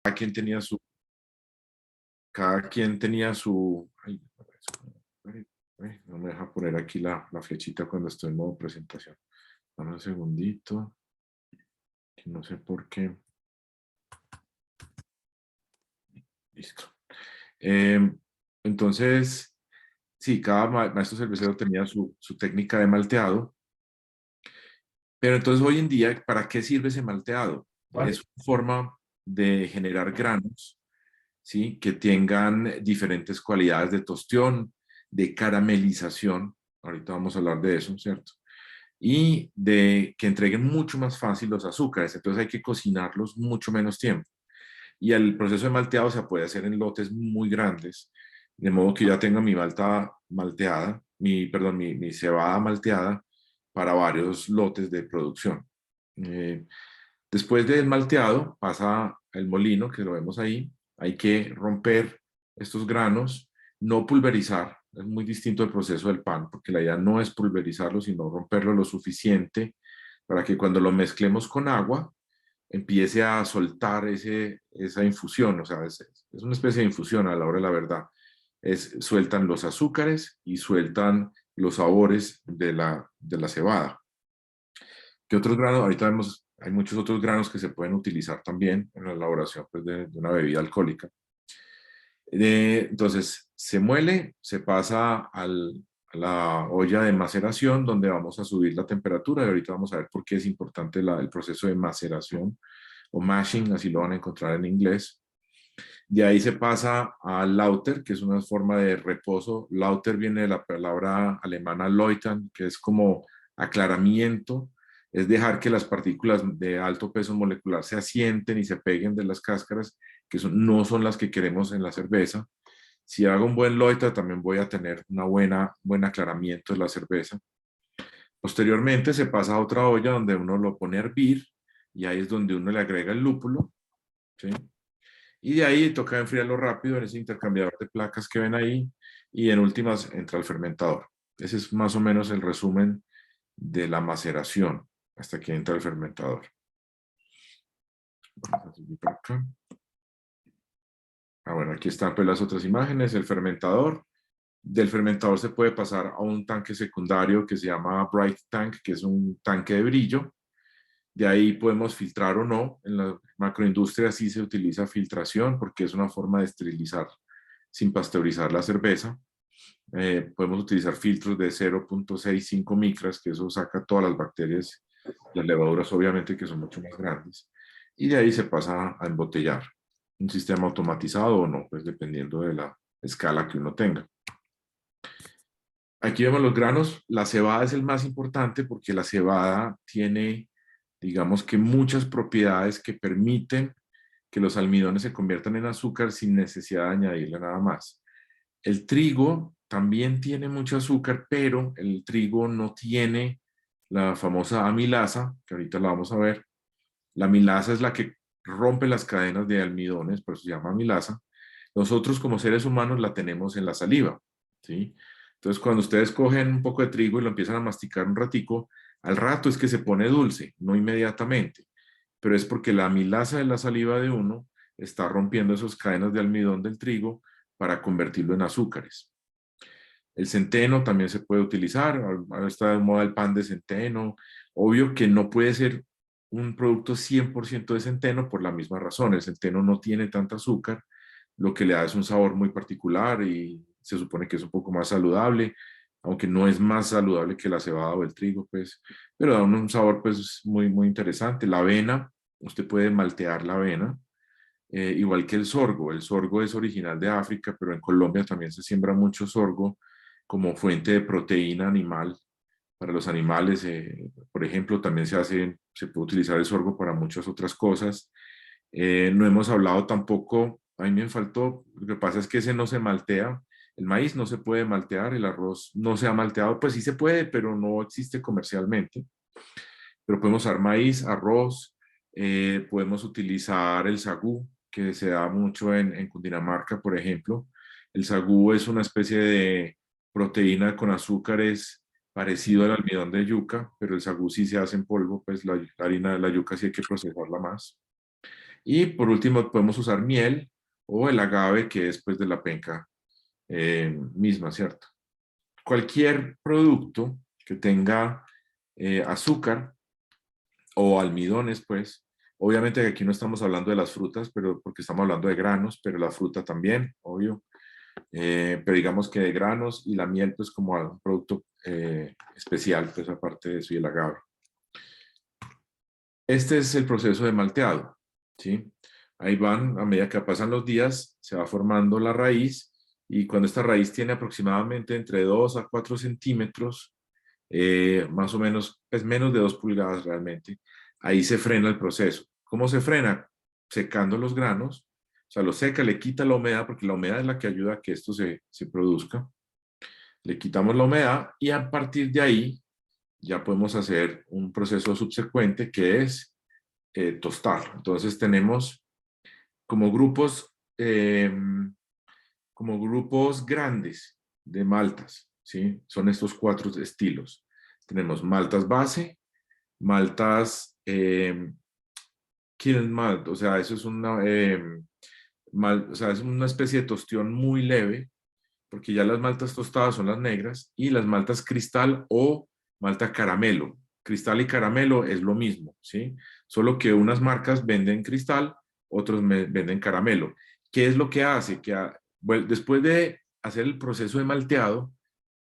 quien tenía su, cada quien tenía su, no me deja poner aquí la flechita cuando estoy en modo presentación. Dame un segundito, que no sé por qué. Listo. Entonces, sí, cada maestro cervecero tenía su técnica de malteado, pero entonces hoy en día, ¿para qué sirve ese malteado? Es una forma de generar granos, ¿sí? Que tengan diferentes cualidades de tostión, de caramelización, ahorita vamos a hablar de eso, ¿cierto? Y de que entreguen mucho más fácil los azúcares, entonces hay que cocinarlos mucho menos tiempo. Y el proceso de malteado se puede hacer en lotes muy grandes, de modo que ya tenga mi malta malteada, perdón, mi cebada malteada para varios lotes de producción. Eh, Después del malteado pasa el molino, que lo vemos ahí. Hay que romper estos granos, no pulverizar. Es muy distinto el proceso del pan, porque la idea no es pulverizarlo, sino romperlo lo suficiente para que cuando lo mezclemos con agua, empiece a soltar esa infusión. O sea, es una especie de infusión a la hora de la verdad. Sueltan los azúcares y sueltan los sabores de la cebada. ¿Qué otros granos? Ahorita vemos, hay muchos otros granos que se pueden utilizar también en la elaboración pues, de una bebida alcohólica. Entonces, se muele, se pasa a la olla de maceración donde vamos a subir la temperatura y ahorita vamos a ver por qué es importante el proceso de maceración o mashing, así lo van a encontrar en inglés. De ahí se pasa al lauter, que es una forma de reposo. Lauter viene de la palabra alemana läutern, que es como aclaramiento, es dejar que las partículas de alto peso molecular se asienten y se peguen de las cáscaras, que no son las que queremos en la cerveza. Si hago un buen Loiter, también voy a tener buen aclaramiento de la cerveza. Posteriormente se pasa a otra olla donde uno lo pone a hervir y ahí es donde uno le agrega el lúpulo, ¿sí? Y de ahí toca enfriarlo rápido en ese intercambiador de placas que ven ahí y en últimas entra el fermentador. Ese es más o menos el resumen de la maceración hasta que entra el fermentador. Vamos a seguir por acá. Bueno, aquí están pues las otras imágenes, el fermentador. Del fermentador se puede pasar a un tanque secundario que se llama Bright Tank, que es un tanque de brillo. De ahí podemos filtrar o no. En la macroindustria sí se utiliza filtración porque es una forma de esterilizar sin pasteurizar la cerveza. Podemos utilizar filtros de 0.65 micras, que eso saca todas las bacterias, las levaduras obviamente que son mucho más grandes. Y de ahí se pasa a embotellar. Un sistema automatizado o no, pues dependiendo de la escala que uno tenga. Aquí vemos los granos. La cebada es el más importante porque la cebada tiene, digamos que muchas propiedades que permiten que los almidones se conviertan en azúcar sin necesidad de añadirle nada más. El trigo también tiene mucho azúcar, pero el trigo no tiene la famosa amilasa, que ahorita la vamos a ver. La amilasa es la que rompe las cadenas de almidones, por eso se llama amilasa. Nosotros como seres humanos la tenemos en la saliva, ¿sí? Entonces, cuando ustedes cogen un poco de trigo y lo empiezan a masticar un ratico, al rato es que se pone dulce, no inmediatamente, pero es porque la amilasa de la saliva de uno está rompiendo esas cadenas de almidón del trigo para convertirlo en azúcares. El centeno también se puede utilizar, ahora está de moda el pan de centeno. Obvio que no puede ser un producto 100% de centeno por la misma razón. El centeno no tiene tanta azúcar, lo que le da es un sabor muy particular y se supone que es un poco más saludable, aunque no es más saludable que la cebada o el trigo, pues, pero da un sabor pues muy, muy interesante. La avena, usted puede maltear la avena, igual que el sorgo. El sorgo es original de África, pero en Colombia también se siembra mucho sorgo como fuente de proteína animal para los animales. Por ejemplo, también se puede utilizar el sorgo para muchas otras cosas. No hemos hablado tampoco, a mí me faltó, lo que pasa es que ese no se maltea, el maíz no se puede maltear, el arroz no se ha malteado, pues sí se puede, pero no existe comercialmente. Pero podemos usar maíz, arroz, podemos utilizar el sagú, que se da mucho en Cundinamarca, por ejemplo. El sagú es una especie de proteína con azúcares parecido al almidón de yuca, pero el sagú sí se hace en polvo, pues la harina de la yuca sí hay que procesarla más. Y por último podemos usar miel o el agave, que es pues de la penca misma, ¿cierto? Cualquier producto que tenga azúcar o almidones, pues, obviamente aquí no estamos hablando de las frutas, pero porque estamos hablando de granos, pero la fruta también, obvio. Pero digamos que de granos y la miel, pues como un producto especial, pues aparte de eso y el agave. Este es el proceso de malteado, ¿sí? Ahí van, a medida que pasan los días, se va formando la raíz y cuando esta raíz tiene aproximadamente entre 2 a 4 centímetros, más o menos, es menos de 2 pulgadas realmente, ahí se frena el proceso. ¿Cómo se frena? Secando los granos, o sea, lo seca, le quita la humedad, porque la humedad es la que ayuda a que esto se produzca. Le quitamos la humedad y a partir de ahí ya podemos hacer un proceso subsecuente que es tostar. Entonces tenemos como grupos, como grupos grandes de maltas, ¿sí? Son estos 4 estilos. Tenemos maltas base, maltas kiln malt, o sea, eso es o sea, es una especie de tostión muy leve, porque ya las maltas tostadas son las negras, y las maltas cristal o malta caramelo. Cristal y caramelo es lo mismo, ¿sí? Solo que unas marcas venden cristal, otros venden caramelo. ¿Qué es lo que hace? Bueno, después de hacer el proceso de malteado,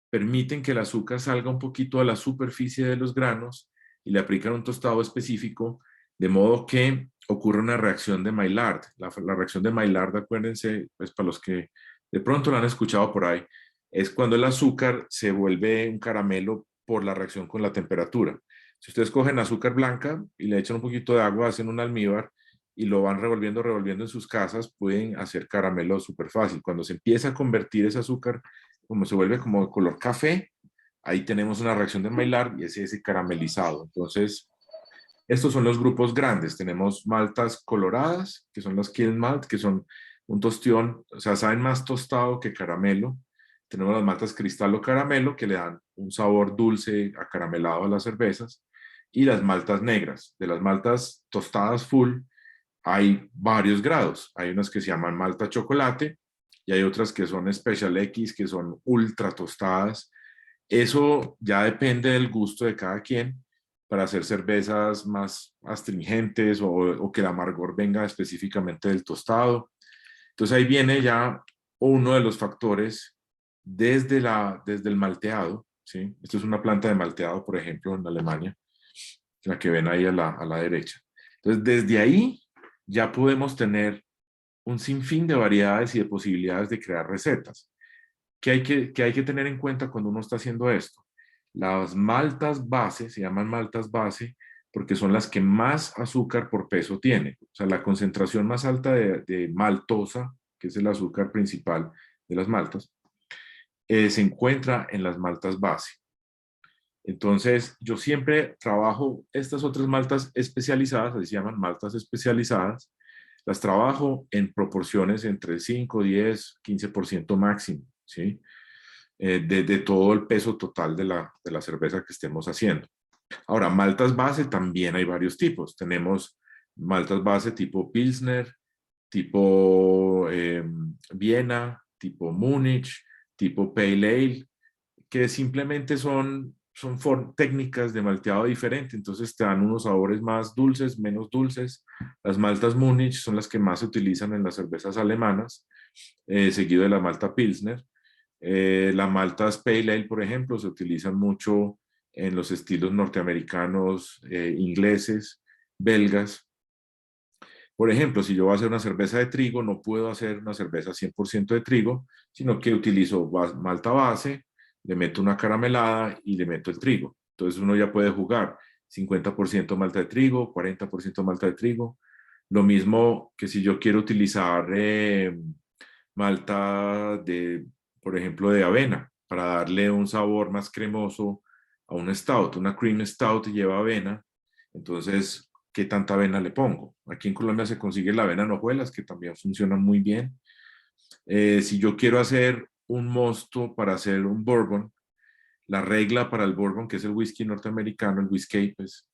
permiten que el azúcar salga un poquito a la superficie de los granos y le aplican un tostado específico, de modo que ocurre una reacción de Maillard. La reacción de Maillard, acuérdense, pues para los que de pronto lo han escuchado por ahí, es cuando el azúcar se vuelve un caramelo por la reacción con la temperatura. Si ustedes cogen azúcar blanca y le echan un poquito de agua, hacen un almíbar y lo van revolviendo, revolviendo en sus casas, pueden hacer caramelo súper fácil. Cuando se empieza a convertir ese azúcar, como se vuelve como de color café, ahí tenemos una reacción de Maillard y ese caramelizado. Entonces, estos son los grupos grandes. Tenemos maltas coloradas, que son las kiln malt, que son un tostión, o sea, saben más tostado que caramelo. Tenemos las maltas cristal o caramelo, que le dan un sabor dulce acaramelado a las cervezas. Y las maltas negras. De las maltas tostadas full, hay varios grados. Hay unas que se llaman malta chocolate y hay otras que son Special X, que son ultra tostadas. Eso ya depende del gusto de cada quien para hacer cervezas más astringentes o que el amargor venga específicamente del tostado. Entonces ahí viene ya uno de los factores desde el malteado, ¿sí? Esto es una planta de malteado, por ejemplo, en Alemania, la que ven ahí a la derecha. Entonces desde ahí ya podemos tener un sinfín de variedades y de posibilidades de crear recetas. ¿Qué hay que tener en cuenta cuando uno está haciendo esto? Las maltas base, se llaman maltas base, porque son las que más azúcar por peso tienen. O sea, la concentración más alta de maltosa, que es el azúcar principal de las maltas, se encuentra en las maltas base. Entonces, yo siempre trabajo estas otras maltas especializadas, así se llaman maltas especializadas, las trabajo en proporciones entre 5, 10, 15% máximo, ¿sí? De todo el peso total de la cerveza que estemos haciendo. Ahora, maltas base también hay varios tipos. Tenemos maltas base tipo Pilsner, tipo Viena, tipo Múnich, tipo Pale Ale, que simplemente son técnicas de malteado diferente, entonces te dan unos sabores más dulces, menos dulces. Las maltas Múnich son las que más se utilizan en las cervezas alemanas, seguido de la malta Pilsner. Las maltas Pale Ale, por ejemplo, se utilizan mucho en los estilos norteamericanos, ingleses, belgas. Por ejemplo, si yo voy a hacer una cerveza de trigo, no puedo hacer una cerveza 100% de trigo, sino que utilizo malta base, le meto una caramelada y le meto el trigo. Entonces uno ya puede jugar 50% malta de trigo, 40% malta de trigo. Lo mismo que si yo quiero utilizar malta de, por ejemplo, de avena, para darle un sabor más cremoso a un stout. Una cream stout lleva avena, entonces, ¿qué tanta avena le pongo? Aquí en Colombia se consigue la avena en hojuelas, que también funciona muy bien. Si yo quiero hacer un mosto para hacer un bourbon, la regla para el bourbon, que es el whisky norteamericano, el whisky, pues,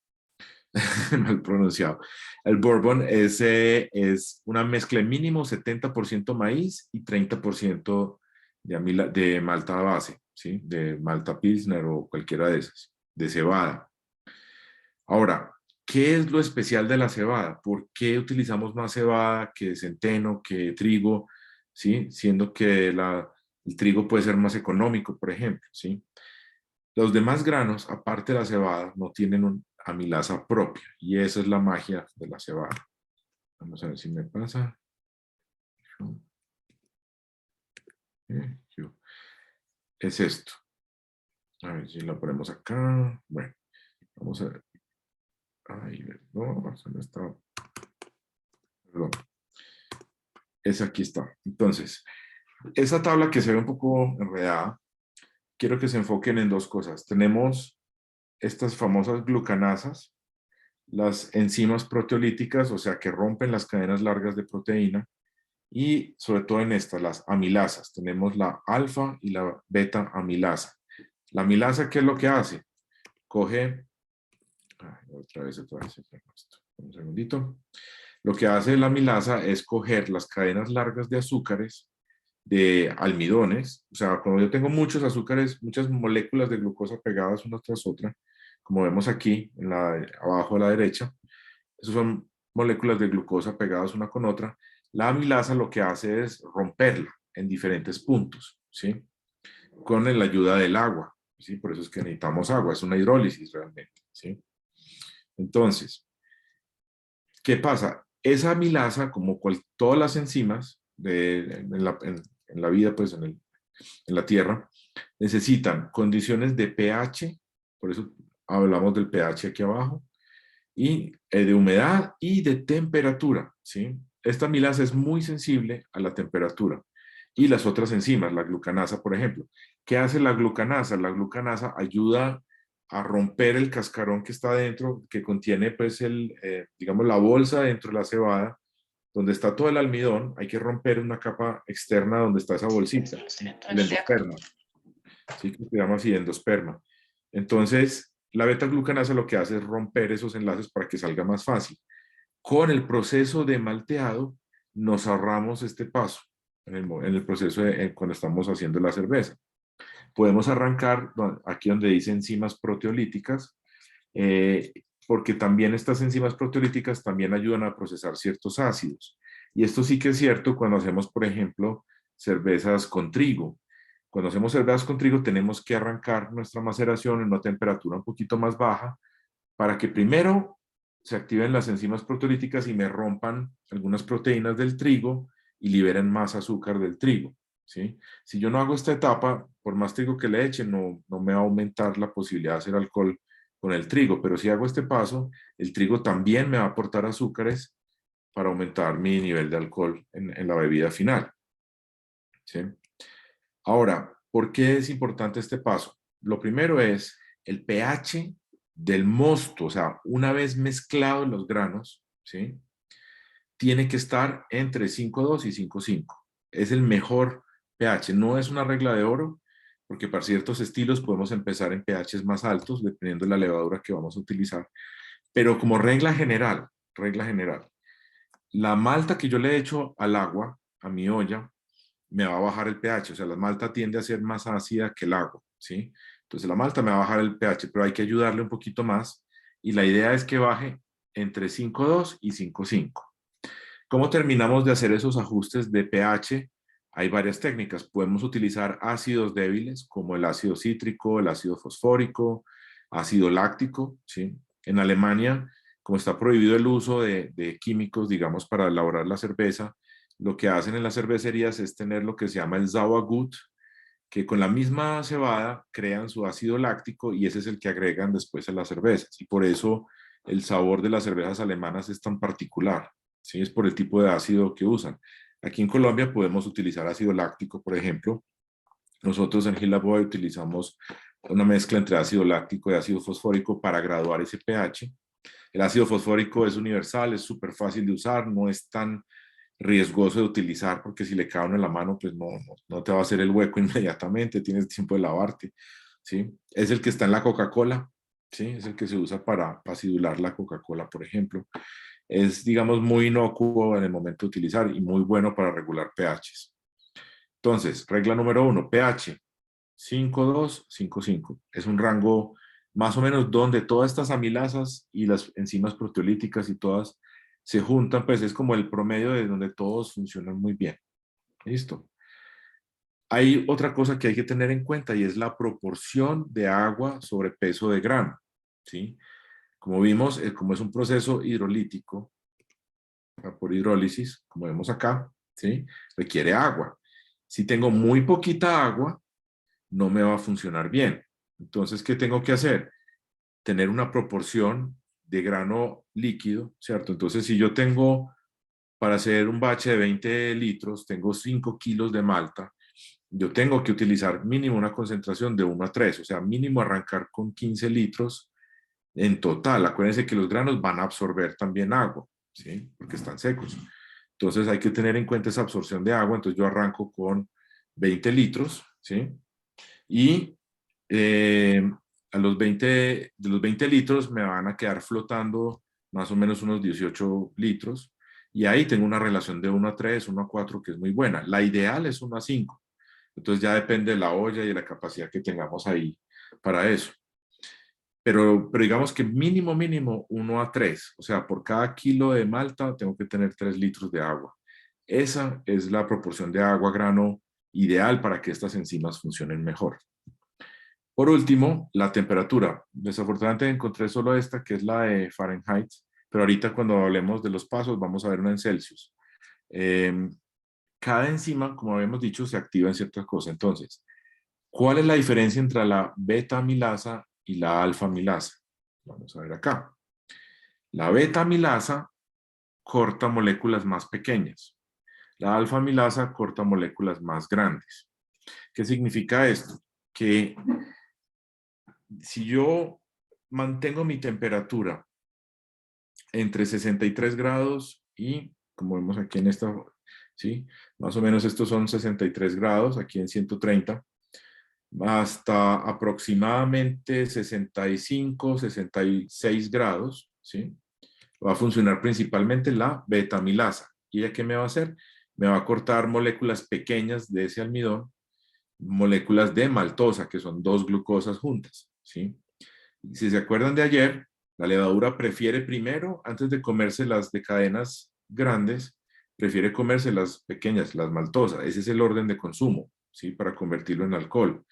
mal pronunciado. El bourbon es una mezcla de mínimo 70% maíz y 30% de malta base, ¿sí? De malta pilsner o cualquiera de esas, de cebada. Ahora, ¿qué es lo especial de la cebada? ¿Por qué utilizamos más cebada que centeno, que trigo? ¿Sí? Siendo que el trigo puede ser más económico, por ejemplo, ¿sí? Los demás granos, aparte de la cebada, no tienen una amilasa propia y esa es la magia de la cebada. Vamos a ver si me pasa. Es esto. A ver si lo ponemos acá. Bueno, vamos a ver. Ay, no, se me está. Perdón. Esa aquí está. Entonces, esa tabla que se ve un poco enredada, quiero que se enfoquen en dos cosas. Tenemos estas famosas glucanasas, las enzimas proteolíticas, o sea, que rompen las cadenas largas de proteína, y sobre todo en estas, las amilasas. Tenemos la alfa y la beta amilasa. La amilasa, ¿qué es lo que hace? Coge, otra vez, un segundito. Lo que hace la amilasa es coger las cadenas largas de azúcares, de almidones, o sea, cuando yo tengo muchos azúcares, muchas moléculas de glucosa pegadas una tras otra, como vemos aquí, abajo a la derecha, esas son moléculas de glucosa pegadas una con otra. La amilasa lo que hace es romperla en diferentes puntos, ¿sí? Con la ayuda del agua, ¿sí? Por eso es que necesitamos agua, es una hidrólisis realmente, ¿sí? Entonces, ¿qué pasa? Esa amilasa, como todas las enzimas en la vida, pues en la Tierra, necesitan condiciones de pH, por eso hablamos del pH aquí abajo, y de humedad y de temperatura, ¿sí? Esta amilasa es muy sensible a la temperatura. Y las otras enzimas, la glucanasa, por ejemplo. ¿Qué hace la glucanasa? La glucanasa ayuda a romper el cascarón que está dentro, que contiene, pues, digamos, la bolsa dentro de la cebada, donde está todo el almidón. Hay que romper una capa externa donde está esa bolsita, el endosperma, ¿sí? Que se llama así, endosperma. Entonces, la beta-glucanasa lo que hace es romper esos enlaces para que salga más fácil. Con el proceso de malteado, nos ahorramos este paso en el proceso cuando estamos haciendo la cerveza. Podemos arrancar aquí donde dice enzimas proteolíticas, eh, porque también estas enzimas proteolíticas también ayudan a procesar ciertos ácidos. Y esto sí que es cierto cuando hacemos, por ejemplo, cervezas con trigo. Cuando hacemos cervezas con trigo tenemos que arrancar nuestra maceración en una temperatura un poquito más baja para que primero se activen las enzimas proteolíticas y me rompan algunas proteínas del trigo y liberen más azúcar del trigo, ¿sí? Si yo no hago esta etapa, por más trigo que le eche, no me va a aumentar la posibilidad de hacer alcohol con el trigo, pero si hago este paso, el trigo también me va a aportar azúcares para aumentar mi nivel de alcohol en la bebida final, ¿sí? Ahora, ¿por qué es importante este paso? Lo primero es el pH del mosto, o sea, una vez mezclados los granos, ¿sí? Tiene que estar entre 5,2 y 5,5. Es el mejor pH, no es una regla de oro, porque para ciertos estilos podemos empezar en pHs más altos, dependiendo de la levadura que vamos a utilizar. Pero como regla general, la malta que yo le echo al agua, a mi olla, me va a bajar el pH, o sea, la malta tiende a ser más ácida que el agua, ¿sí? Entonces la malta me va a bajar el pH, pero hay que ayudarle un poquito más y la idea es que baje entre 5,2 y 5,5. ¿Cómo terminamos de hacer esos ajustes de pH? Hay varias técnicas. Podemos utilizar ácidos débiles como el ácido cítrico, el ácido fosfórico, ácido láctico, ¿sí? En Alemania, como está prohibido el uso de químicos, digamos, para elaborar la cerveza, lo que hacen en las cervecerías es tener lo que se llama el Sauergut, que con la misma cebada crean su ácido láctico y ese es el que agregan después a las cervezas. Y por eso el sabor de las cervezas alemanas es tan particular, ¿sí? Es por el tipo de ácido que usan. Aquí en Colombia podemos utilizar ácido láctico, por ejemplo. Nosotros en Gila utilizamos una mezcla entre ácido láctico y ácido fosfórico para graduar ese pH. El ácido fosfórico es universal, es súper fácil de usar, no es tan riesgoso de utilizar porque si le cae uno en la mano, pues no te va a hacer el hueco inmediatamente, tienes tiempo de lavarte, ¿sí? Es el que está en la Coca-Cola, ¿sí? Es el que se usa para acidular la Coca-Cola, por ejemplo. Es, digamos, muy inocuo en el momento de utilizar y muy bueno para regular pHs. Entonces, regla número 1, pH 5,2, 5,5. Es un rango más o menos donde todas estas amilasas y las enzimas proteolíticas y todas se juntan, pues es como el promedio de donde todos funcionan muy bien. ¿Listo? Hay otra cosa que hay que tener en cuenta y es la proporción de agua sobre peso de grano, ¿sí? Como vimos, como es un proceso hidrolítico, por hidrólisis, como vemos acá, ¿sí? Requiere agua. Si tengo muy poquita agua, no me va a funcionar bien. Entonces, ¿qué tengo que hacer? Tener una proporción de grano líquido, ¿cierto? Entonces, si yo tengo, para hacer un bache de 20 litros, tengo 5 kilos de malta, yo tengo que utilizar mínimo una concentración de 1 a 3, o sea, mínimo arrancar con 15 litros en total. Acuérdense que los granos van a absorber también agua, ¿sí? Porque están secos. Entonces hay que tener en cuenta esa absorción de agua. Entonces yo arranco con 20 litros, ¿sí? Y a los 20, de los 20 litros me van a quedar flotando más o menos unos 18 litros. Y ahí tengo una relación de 1 a 3, 1 a 4, que es muy buena. La ideal es 1 a 5. Entonces ya depende de la olla y de la capacidad que tengamos ahí para eso. Pero digamos que mínimo, mínimo 1 a 3. O sea, por cada kilo de malta tengo que tener 3 litros de agua. Esa es la proporción de agua grano ideal para que estas enzimas funcionen mejor. Por último, la temperatura. Desafortunadamente encontré solo esta, que es la de Fahrenheit, pero ahorita cuando hablemos de los pasos vamos a ver una en Celsius. Eh, Cada enzima, como habíamos dicho, se activa en ciertas cosas. Entonces, ¿cuál es la diferencia entre la beta amilasa y la alfa amilasa? Vamos a ver acá. La beta amilasa corta moléculas más pequeñas. La alfa amilasa corta moléculas más grandes. ¿Qué significa esto? Que si yo mantengo mi temperatura entre 63 grados y, como vemos aquí en esta, ¿sí? Más o menos estos son 63 grados, aquí en 130, hasta aproximadamente 65, 66 grados, ¿sí? Va a funcionar principalmente la beta-amilasa. ¿Y ella qué me va a hacer? Me va a cortar moléculas pequeñas de ese almidón, moléculas de maltosa, que son dos glucosas juntas, ¿sí? Si se acuerdan de ayer, la levadura prefiere primero, antes de comerse las de cadenas grandes, prefiere comerse las pequeñas, las maltosas. Ese es el orden de consumo, ¿sí? Para convertirlo en alcohol.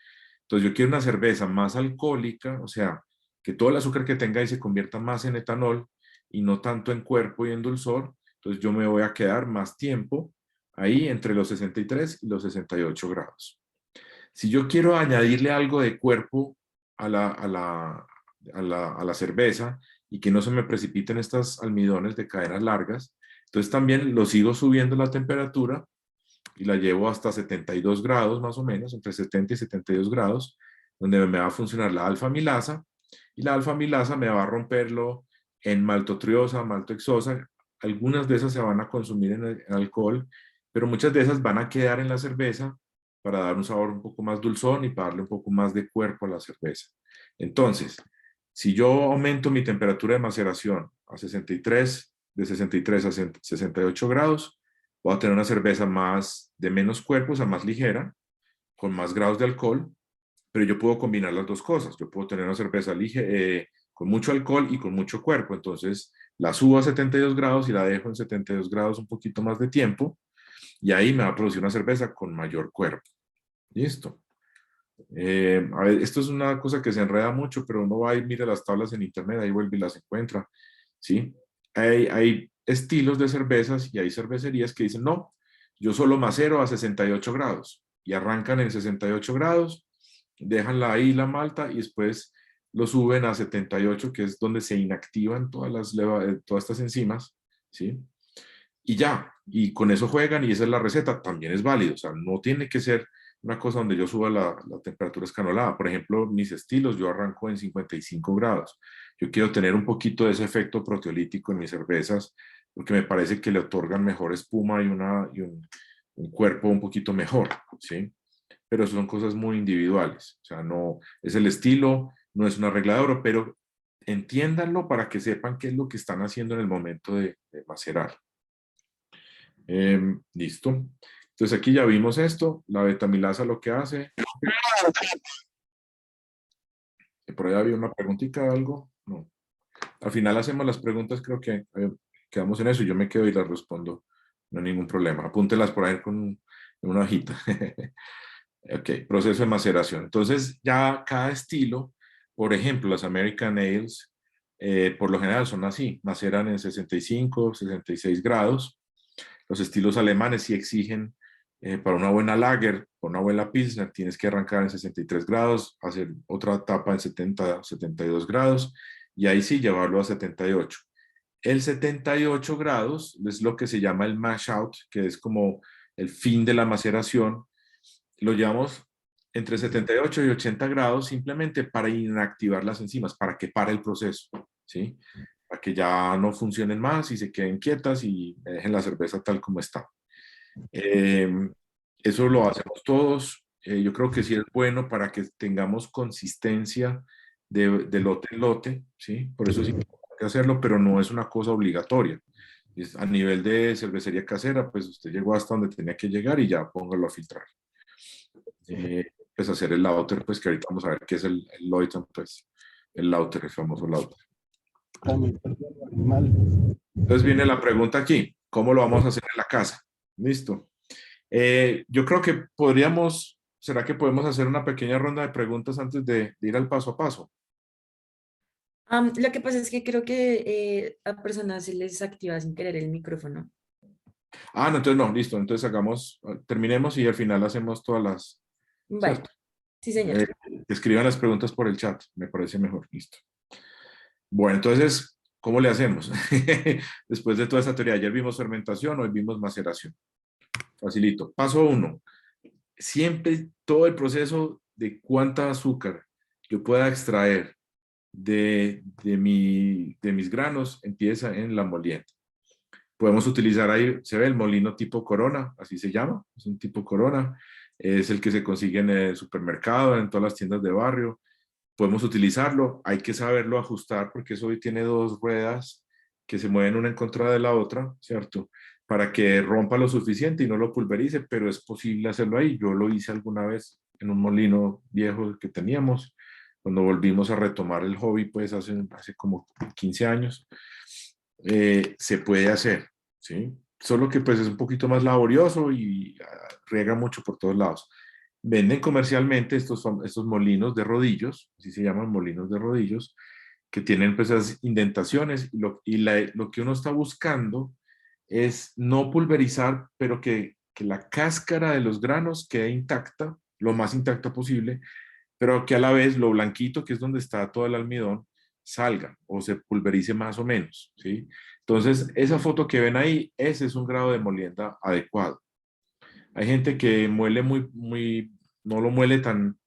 Entonces yo quiero una cerveza más alcohólica, o sea, que todo el azúcar que tenga ahí se convierta más en etanol y no tanto en cuerpo y en dulzor. Entonces yo me voy a quedar más tiempo ahí entre los 63 y los 68 grados. Si yo quiero añadirle algo de cuerpo a la cerveza y que no se me precipiten estos almidones de cadenas largas, entonces también lo sigo subiendo la temperatura y la llevo hasta 72 grados más o menos, entre 70 y 72 grados, donde me va a funcionar la alfa-amilasa y la alfa-amilasa me va a romperlo en maltotriosa, maltohexosa. Algunas de esas se van a consumir en alcohol, pero muchas de esas van a quedar en la cerveza para dar un sabor un poco más dulzón y para darle un poco más de cuerpo a la cerveza. Entonces, si yo aumento mi temperatura de maceración a 63, de 63 a 68 grados, voy a tener una cerveza más de menos cuerpo, o sea, más ligera, con más grados de alcohol, pero yo puedo combinar las dos cosas. Yo puedo tener una cerveza con mucho alcohol y con mucho cuerpo. Entonces, la subo a 72 grados y la dejo en 72 grados un poquito más de tiempo, y ahí me va a producir una cerveza con mayor cuerpo. Listo. A ver, esto es una cosa que se enreda mucho, pero uno va y mira las tablas en internet, ahí vuelve y las encuentra, ¿sí? Hay estilos de cervezas y hay cervecerías que dicen, no, yo solo macero a 68 grados y arrancan en 68 grados, dejan ahí la malta y después lo suben a 78, que es donde se inactivan todas estas enzimas, ¿sí? Y ya, y con eso juegan y esa es la receta, también es válido, o sea, no tiene que ser una cosa donde yo suba la temperatura escalonada. Por ejemplo, mis estilos, yo arranco en 55 grados. Yo quiero tener un poquito de ese efecto proteolítico en mis cervezas, porque me parece que le otorgan mejor espuma y un cuerpo un poquito mejor, ¿sí? Pero son cosas muy individuales, o sea, no es el estilo, no es una regla de oro, pero entiéndanlo para que sepan qué es lo que están haciendo en el momento de macerar. Listo. Entonces aquí ya vimos esto, la betamilasa lo que hace. Por ahí había una preguntita, algo. No. Al final hacemos las preguntas, creo que quedamos en eso. Yo me quedo y las respondo. No hay ningún problema. Apúntelas por ahí con una hojita. Ok, proceso de maceración. Entonces, ya cada estilo, por ejemplo, las American Ales, por lo general son así, maceran en 65, 66 grados. Los estilos alemanes sí exigen, para una buena lager, para una buena pilsner, tienes que arrancar en 63 grados, hacer otra etapa en 70, 72 grados, y ahí sí llevarlo a 78. El 78 grados es lo que se llama el mash out, que es como el fin de la maceración. Lo llevamos entre 78 y 80 grados simplemente para inactivar las enzimas, para que pare el proceso, ¿sí? Para que ya no funcionen más y se queden quietas y dejen la cerveza tal como está. Eh, Eso lo hacemos todos. Yo creo que sí es bueno para que tengamos consistencia de lote en lote, ¿sí? Por eso sí hay que hacerlo, pero no es una cosa obligatoria. A nivel de cervecería casera, pues usted llegó hasta donde tenía que llegar y ya póngalo a filtrar. Pues hacer el lauter, pues que ahorita vamos a ver qué es el Leuton, pues el lauter, el famoso lauter. Entonces viene la pregunta aquí, ¿cómo lo vamos a hacer en la casa? Listo. Yo creo que podríamos, ¿será que podemos hacer una pequeña ronda de preguntas antes de ir al paso a paso? Lo que pasa es que creo que a personas se les activa sin querer el micrófono. Ah, no, entonces no, listo. Entonces hagamos, terminemos y al final hacemos todas las, Vale, ¿cierto? sí, señor. Eh, Escriban las preguntas por el chat, me parece mejor, listo. Bueno, entonces, ¿cómo le hacemos? Después de toda esta teoría, ayer vimos fermentación, hoy vimos maceración. Facilito. Paso uno. Siempre todo el proceso de cuánta azúcar yo pueda extraer de mis granos empieza en la molienda. Podemos utilizar ahí, se ve el molino tipo Corona, así se llama, es un tipo Corona, es el que se consigue en el supermercado, en todas las tiendas de barrio. Podemos utilizarlo, hay que saberlo ajustar porque eso hoy tiene dos ruedas que se mueven una en contra de la otra, ¿cierto? Para que rompa lo suficiente y no lo pulverice, pero es posible hacerlo ahí. Yo lo hice alguna vez en un molino viejo que teníamos, cuando volvimos a retomar el hobby, pues hace como 15 años. Se puede hacer, ¿sí? Solo que pues es un poquito más laborioso y riega mucho por todos lados. Venden comercialmente estos molinos de rodillos, así se llaman molinos de rodillos, que tienen pues esas indentaciones lo que uno está buscando es no pulverizar, pero que la cáscara de los granos quede intacta, lo más intacta posible, pero que a la vez lo blanquito, que es donde está todo el almidón, salga o se pulverice más o menos, ¿sí? Entonces, esa foto que ven ahí, ese es un grado de molienda adecuado. Hay gente que muele no lo muele tan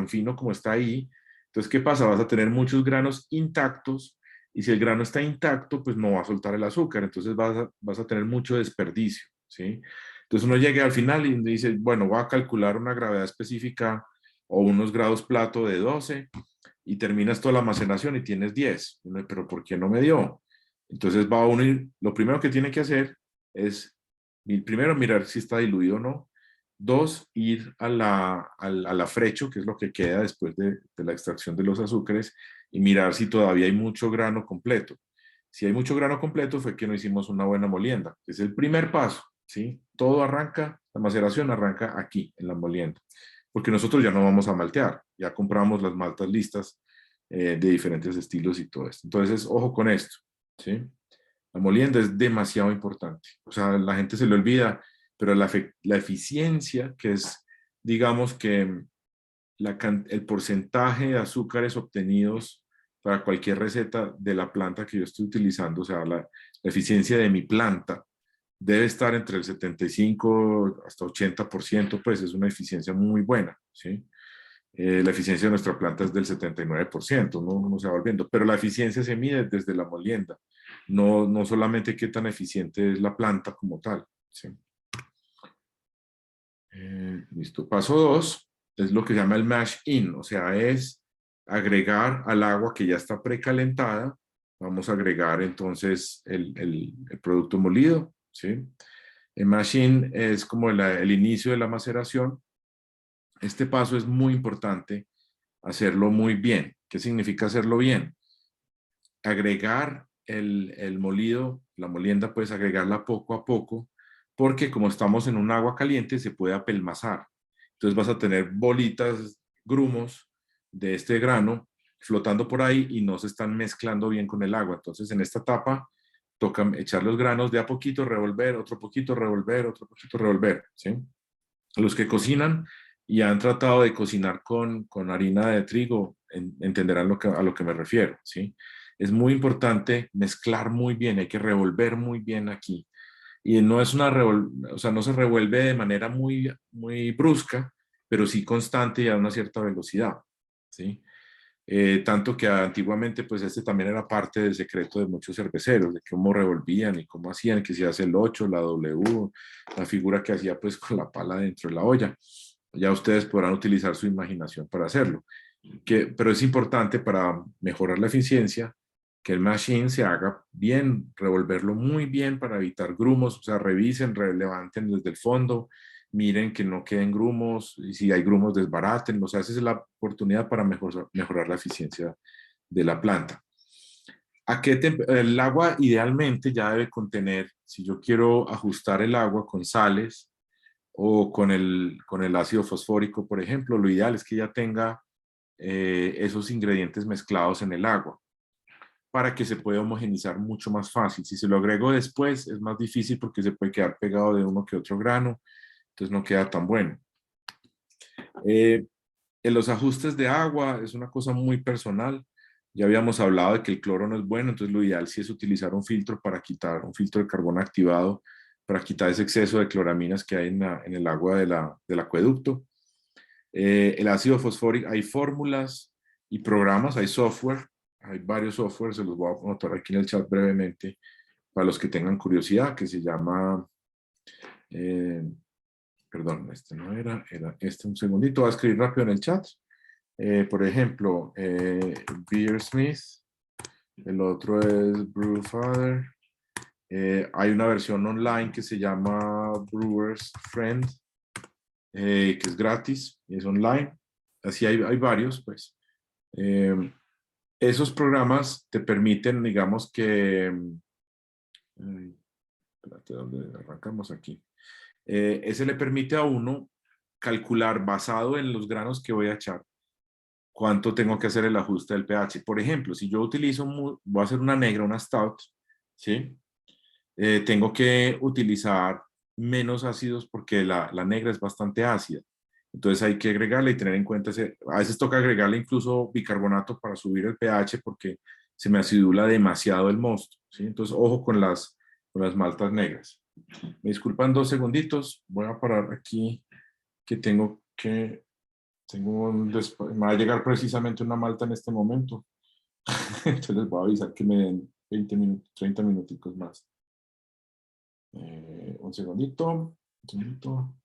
fino como está ahí. Entonces, ¿qué pasa? Vas a tener muchos granos intactos y si el grano está intacto, pues no va a soltar el azúcar. Entonces vas a tener mucho desperdicio, ¿sí? Entonces uno llega al final y dice, bueno, voy a calcular una gravedad específica o unos grados plato de 12 y terminas toda la almacenación y tienes 10. Pero ¿por qué no me dio? Entonces va a unir, lo primero que tiene que hacer es primero mirar si está diluido o no. Dos, ir al afrecho, que es lo que queda después de la extracción de los azúcares, y mirar si todavía hay mucho grano completo. Si hay mucho grano completo fue que no hicimos una buena molienda. Es el primer paso, ¿sí? Todo arranca, la maceración arranca aquí, en la molienda. Porque nosotros ya no vamos a maltear, ya compramos las maltas listas de diferentes estilos y todo esto. Entonces, ojo con esto, ¿sí? La molienda es demasiado importante. O sea, la gente se le olvida, pero la eficiencia, que es, digamos que el porcentaje de azúcares obtenidos para cualquier receta de la planta que yo estoy utilizando, o sea, la eficiencia de mi planta, debe estar entre el 75 hasta 80%, pues es una eficiencia muy buena, ¿sí? La eficiencia de nuestra planta es del 79%, no se va volviendo, pero la eficiencia se mide desde la molienda, no solamente qué tan eficiente es la planta como tal. ¿Sí? Listo. Paso 2 es lo que se llama el mash in, o sea, es agregar al agua que ya está precalentada, vamos a agregar entonces el producto molido, ¿sí? El mashing es como el inicio de la maceración. Este paso es muy importante, hacerlo muy bien. ¿Qué significa hacerlo bien? Agregar el molido, la molienda, puedes agregarla poco a poco, porque como estamos en un agua caliente, se puede apelmazar. Entonces vas a tener bolitas, grumos de este grano flotando por ahí y no se están mezclando bien con el agua. Entonces en esta etapa toca echar los granos de a poquito, revolver, otro poquito, revolver, otro poquito, revolver, ¿sí? Los que cocinan y han tratado de cocinar con harina de trigo entenderán a lo que me refiero, ¿sí? Es muy importante mezclar muy bien, hay que revolver muy bien aquí. Y no es o sea, no se revuelve de manera muy brusca, pero sí constante y a una cierta velocidad, ¿sí? Tanto que antiguamente, pues este también era parte del secreto de muchos cerveceros, de cómo revolvían y cómo hacían, que se hace el 8, la W, la figura que hacía pues con la pala dentro de la olla. Ya ustedes podrán utilizar su imaginación para hacerlo. Pero es importante para mejorar la eficiencia que el machine se haga bien, revolverlo muy bien para evitar grumos, o sea, revisen, levanten desde el fondo, miren que no queden grumos, y si hay grumos desbaraten, o sea, esa es la oportunidad para mejorar la eficiencia de la planta. El agua idealmente ya debe contener, si yo quiero ajustar el agua con sales o con el ácido fosfórico, por ejemplo, lo ideal es que ya tenga esos ingredientes mezclados en el agua para que se pueda homogenizar mucho más fácil. Si se lo agrego después es más difícil porque se puede quedar pegado de uno que otro grano, entonces no queda tan bueno. En los ajustes de agua es una cosa muy personal. Ya habíamos hablado de que el cloro no es bueno, entonces lo ideal sí es utilizar un filtro para quitar, un filtro de carbón activado para quitar ese exceso de cloraminas que hay en el agua del acueducto. El ácido fosfórico, hay fórmulas y programas, hay software, hay varios softwares, se los voy a mostrar aquí en el chat brevemente para los que tengan curiosidad, que se llama, eh, perdón, este no era este, un segundito, voy a escribir rápido en el chat. Por ejemplo, Beersmith, el otro es Brewfather. Hay una versión online que se llama Brewer's Friend, que es gratis, es online. Así hay varios, pues. Esos programas te permiten, digamos que, espérate, ¿dónde arrancamos aquí? Ese le permite a uno calcular basado en los granos que voy a echar cuánto tengo que hacer el ajuste del pH. Por ejemplo, si yo voy a hacer una negra, una stout, ¿sí? Tengo que utilizar menos ácidos porque la negra es bastante ácida. Entonces hay que agregarle y tener en cuenta, a veces toca agregarle incluso bicarbonato para subir el pH porque se me acidula demasiado el mosto, ¿sí? Entonces ojo con las maltas negras. Me disculpan 2 segunditos, voy a parar aquí que me va a llegar precisamente una malta en este momento. Entonces les voy a avisar que me den 20 minutos, 30 minuticos más. Un segundito, un segundito.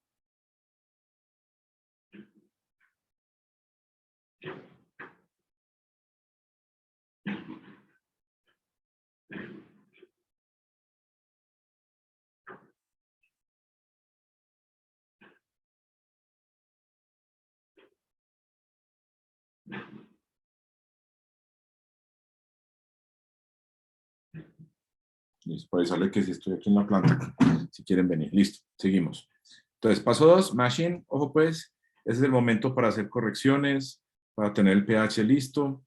Listo, para avisarle que si estoy aquí en la planta, si quieren venir. Listo, seguimos. Entonces, paso 2, mashing. Ojo pues, ese es el momento para hacer correcciones, para tener el pH listo.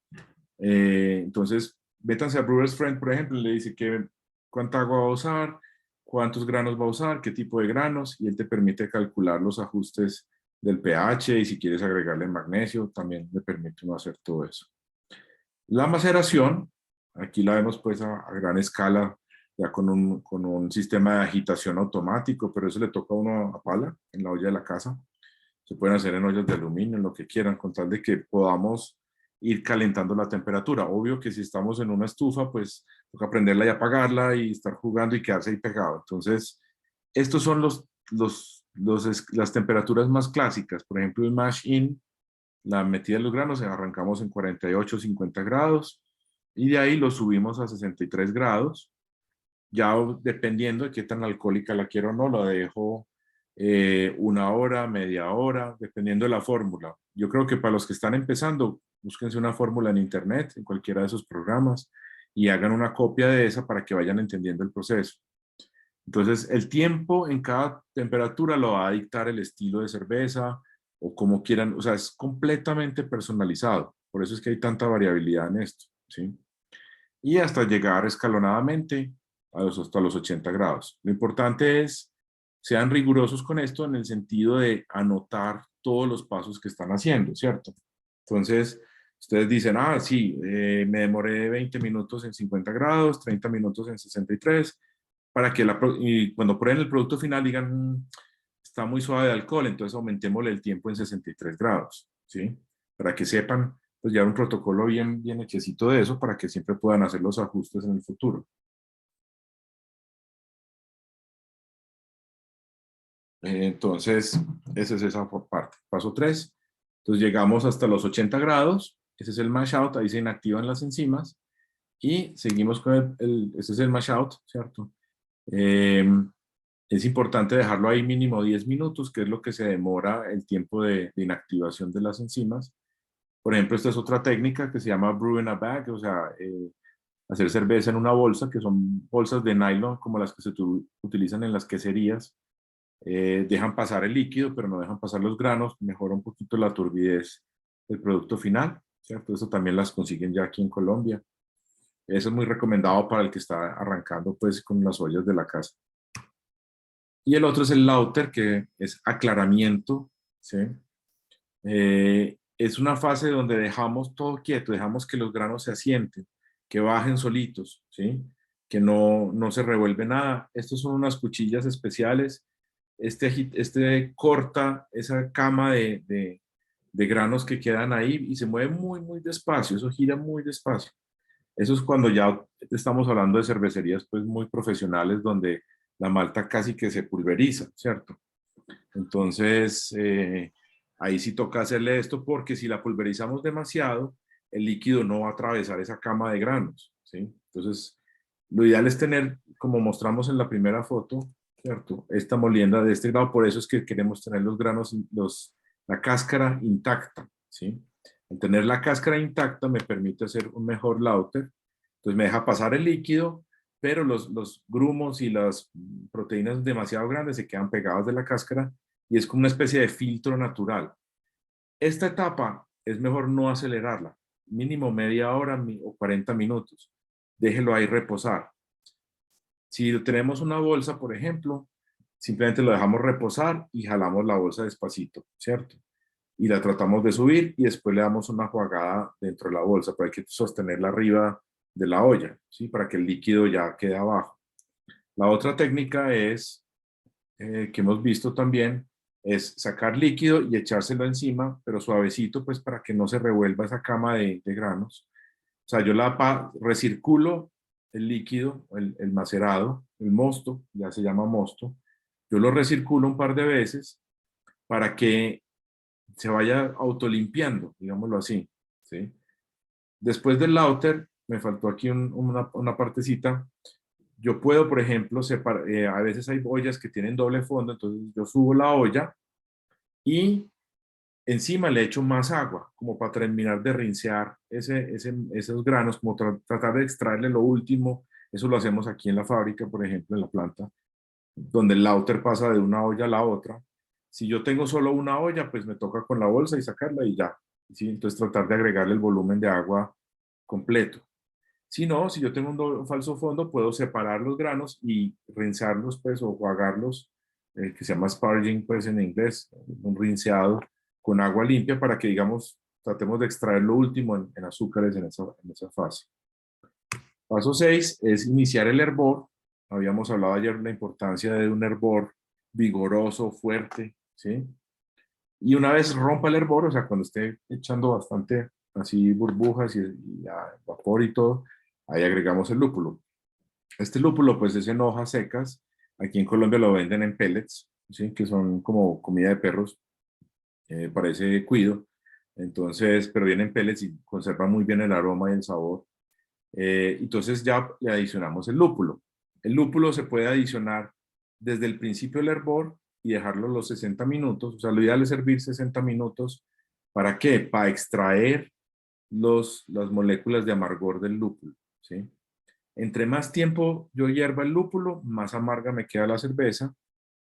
Entonces, métanse a Brewer's Friend, por ejemplo, le dice cuánta agua va a usar, cuántos granos va a usar, qué tipo de granos, y él te permite calcular los ajustes del pH y si quieres agregarle magnesio, también le permite uno hacer todo eso. La maceración, aquí la vemos pues a gran escala, ya con un sistema de agitación automático, pero eso le toca a uno a pala en la olla de la casa. Se pueden hacer en ollas de aluminio, en lo que quieran, con tal de que podamos ir calentando la temperatura. Obvio que si estamos en una estufa, pues toca prenderla y apagarla y estar jugando y quedarse ahí pegado. Entonces, estos son las temperaturas más clásicas. Por ejemplo, el mash-in la metida de los granos, arrancamos en 48, 50 grados y de ahí lo subimos a 63 grados. Ya dependiendo de qué tan alcohólica la quiero o no, la dejo una hora, media hora, dependiendo de la fórmula. Yo creo que para los que están empezando, búsquense una fórmula en internet, en cualquiera de esos programas, y hagan una copia de esa para que vayan entendiendo el proceso. Entonces, el tiempo en cada temperatura lo va a dictar el estilo de cerveza o como quieran, o sea, es completamente personalizado. Por eso es que hay tanta variabilidad en esto, ¿sí? Y hasta llegar escalonadamente hasta los 80 grados. Lo importante es, sean rigurosos con esto en el sentido de anotar todos los pasos que están haciendo, ¿cierto? Entonces, ustedes dicen, ah, sí, me demoré 20 minutos en 50 grados, 30 minutos en 63, para que y cuando prueben el producto final digan, está muy suave de alcohol, entonces aumentémosle el tiempo en 63 grados, ¿sí? Para que sepan, pues ya un protocolo bien, bien hechecito de eso, para que siempre puedan hacer los ajustes en el futuro. Entonces, esa es esa parte. Paso 3. Entonces llegamos hasta los 80 grados, ese es el mash out, ahí se inactivan las enzimas, y seguimos con ese es el mash out, ¿cierto? Eh, es importante dejarlo ahí mínimo 10 minutos, que es lo que se demora el tiempo de inactivación de las enzimas. Por ejemplo, esta es otra técnica que se llama brew in a bag, o sea, hacer cerveza en una bolsa, que son bolsas de nylon como las que se utilizan en las queserías. Dejan pasar el líquido, pero no dejan pasar los granos, mejora un poquito la turbidez del producto final, ¿cierto? Eso también las consiguen ya aquí en Colombia. Eso es muy recomendado para el que está arrancando pues con las ollas de la casa. Y el otro es el lauter, que es aclaramiento, ¿sí? Es una fase donde dejamos todo quieto, dejamos que los granos se asienten, que bajen solitos, ¿sí? Que no se revuelve nada. Estos son unas cuchillas especiales. Este corta esa cama de granos que quedan ahí y se mueve muy, muy despacio. Eso gira muy despacio. Eso es cuando ya estamos hablando de cervecerías pues muy profesionales donde la malta casi que se pulveriza, ¿cierto? Entonces, ahí sí toca hacerle esto porque si la pulverizamos demasiado, el líquido no va a atravesar esa cama de granos, ¿sí? Entonces, lo ideal es tener, como mostramos en la primera foto, ¿cierto? Esta molienda de este grado, por eso es que queremos tener los granos, la cáscara intacta, ¿sí? Al tener la cáscara intacta me permite hacer un mejor lauter, entonces me deja pasar el líquido, pero los grumos y las proteínas demasiado grandes se quedan pegados de la cáscara y es como una especie de filtro natural. Esta etapa es mejor no acelerarla, mínimo media hora o 40 minutos. Déjelo ahí reposar. Si tenemos una bolsa, por ejemplo, simplemente lo dejamos reposar y jalamos la bolsa despacito, ¿cierto? Y la tratamos de subir y después le damos una jugada dentro de la bolsa, pero hay que sostenerla arriba de la olla, ¿sí? Para que el líquido ya quede abajo. La otra técnica es, que hemos visto también, es sacar líquido y echárselo encima, pero suavecito, pues para que no se revuelva esa cama de granos. O sea, yo recirculo el líquido, el macerado, el mosto, ya se llama mosto, yo lo recirculo un par de veces para que se vaya autolimpiando, digámoslo así, ¿sí? Después del lauter, me faltó aquí una partecita. Yo puedo, por ejemplo, a veces hay ollas que tienen doble fondo, entonces yo subo la olla y encima le echo más agua, como para terminar de rincear esos granos, como tratar de extraerle lo último. Eso lo hacemos aquí en la fábrica, por ejemplo, en la planta, donde el lauter pasa de una olla a la otra. Si yo tengo solo una olla, pues me toca con la bolsa y sacarla y ya. ¿Sí? Entonces tratar de agregarle el volumen de agua completo. Si no, si yo tengo un falso fondo, puedo separar los granos y rinzarlos, pues, o jugarlos, que se llama sparging, pues, en inglés, un rinceado con agua limpia para que, digamos, tratemos de extraer lo último en azúcares en esa fase. Paso 6 es iniciar el hervor. Habíamos hablado ayer de la importancia de un hervor vigoroso, fuerte, ¿sí? Y una vez rompa el hervor, o sea, cuando esté echando bastante así burbujas y vapor y todo, ahí agregamos el lúpulo. Este lúpulo pues es en hojas secas. Aquí en Colombia lo venden en pellets, ¿sí? Que son como comida de perros, parece cuido. Entonces, pero viene en pellets y conserva muy bien el aroma y el sabor. Entonces ya le adicionamos el lúpulo. El lúpulo se puede adicionar desde el principio del hervor y dejarlo los 60 minutos. O sea, lo ideal es servir 60 minutos. ¿Para qué? Para extraer las moléculas de amargor del lúpulo, ¿sí? Entre más tiempo yo hierva el lúpulo, más amarga me queda la cerveza,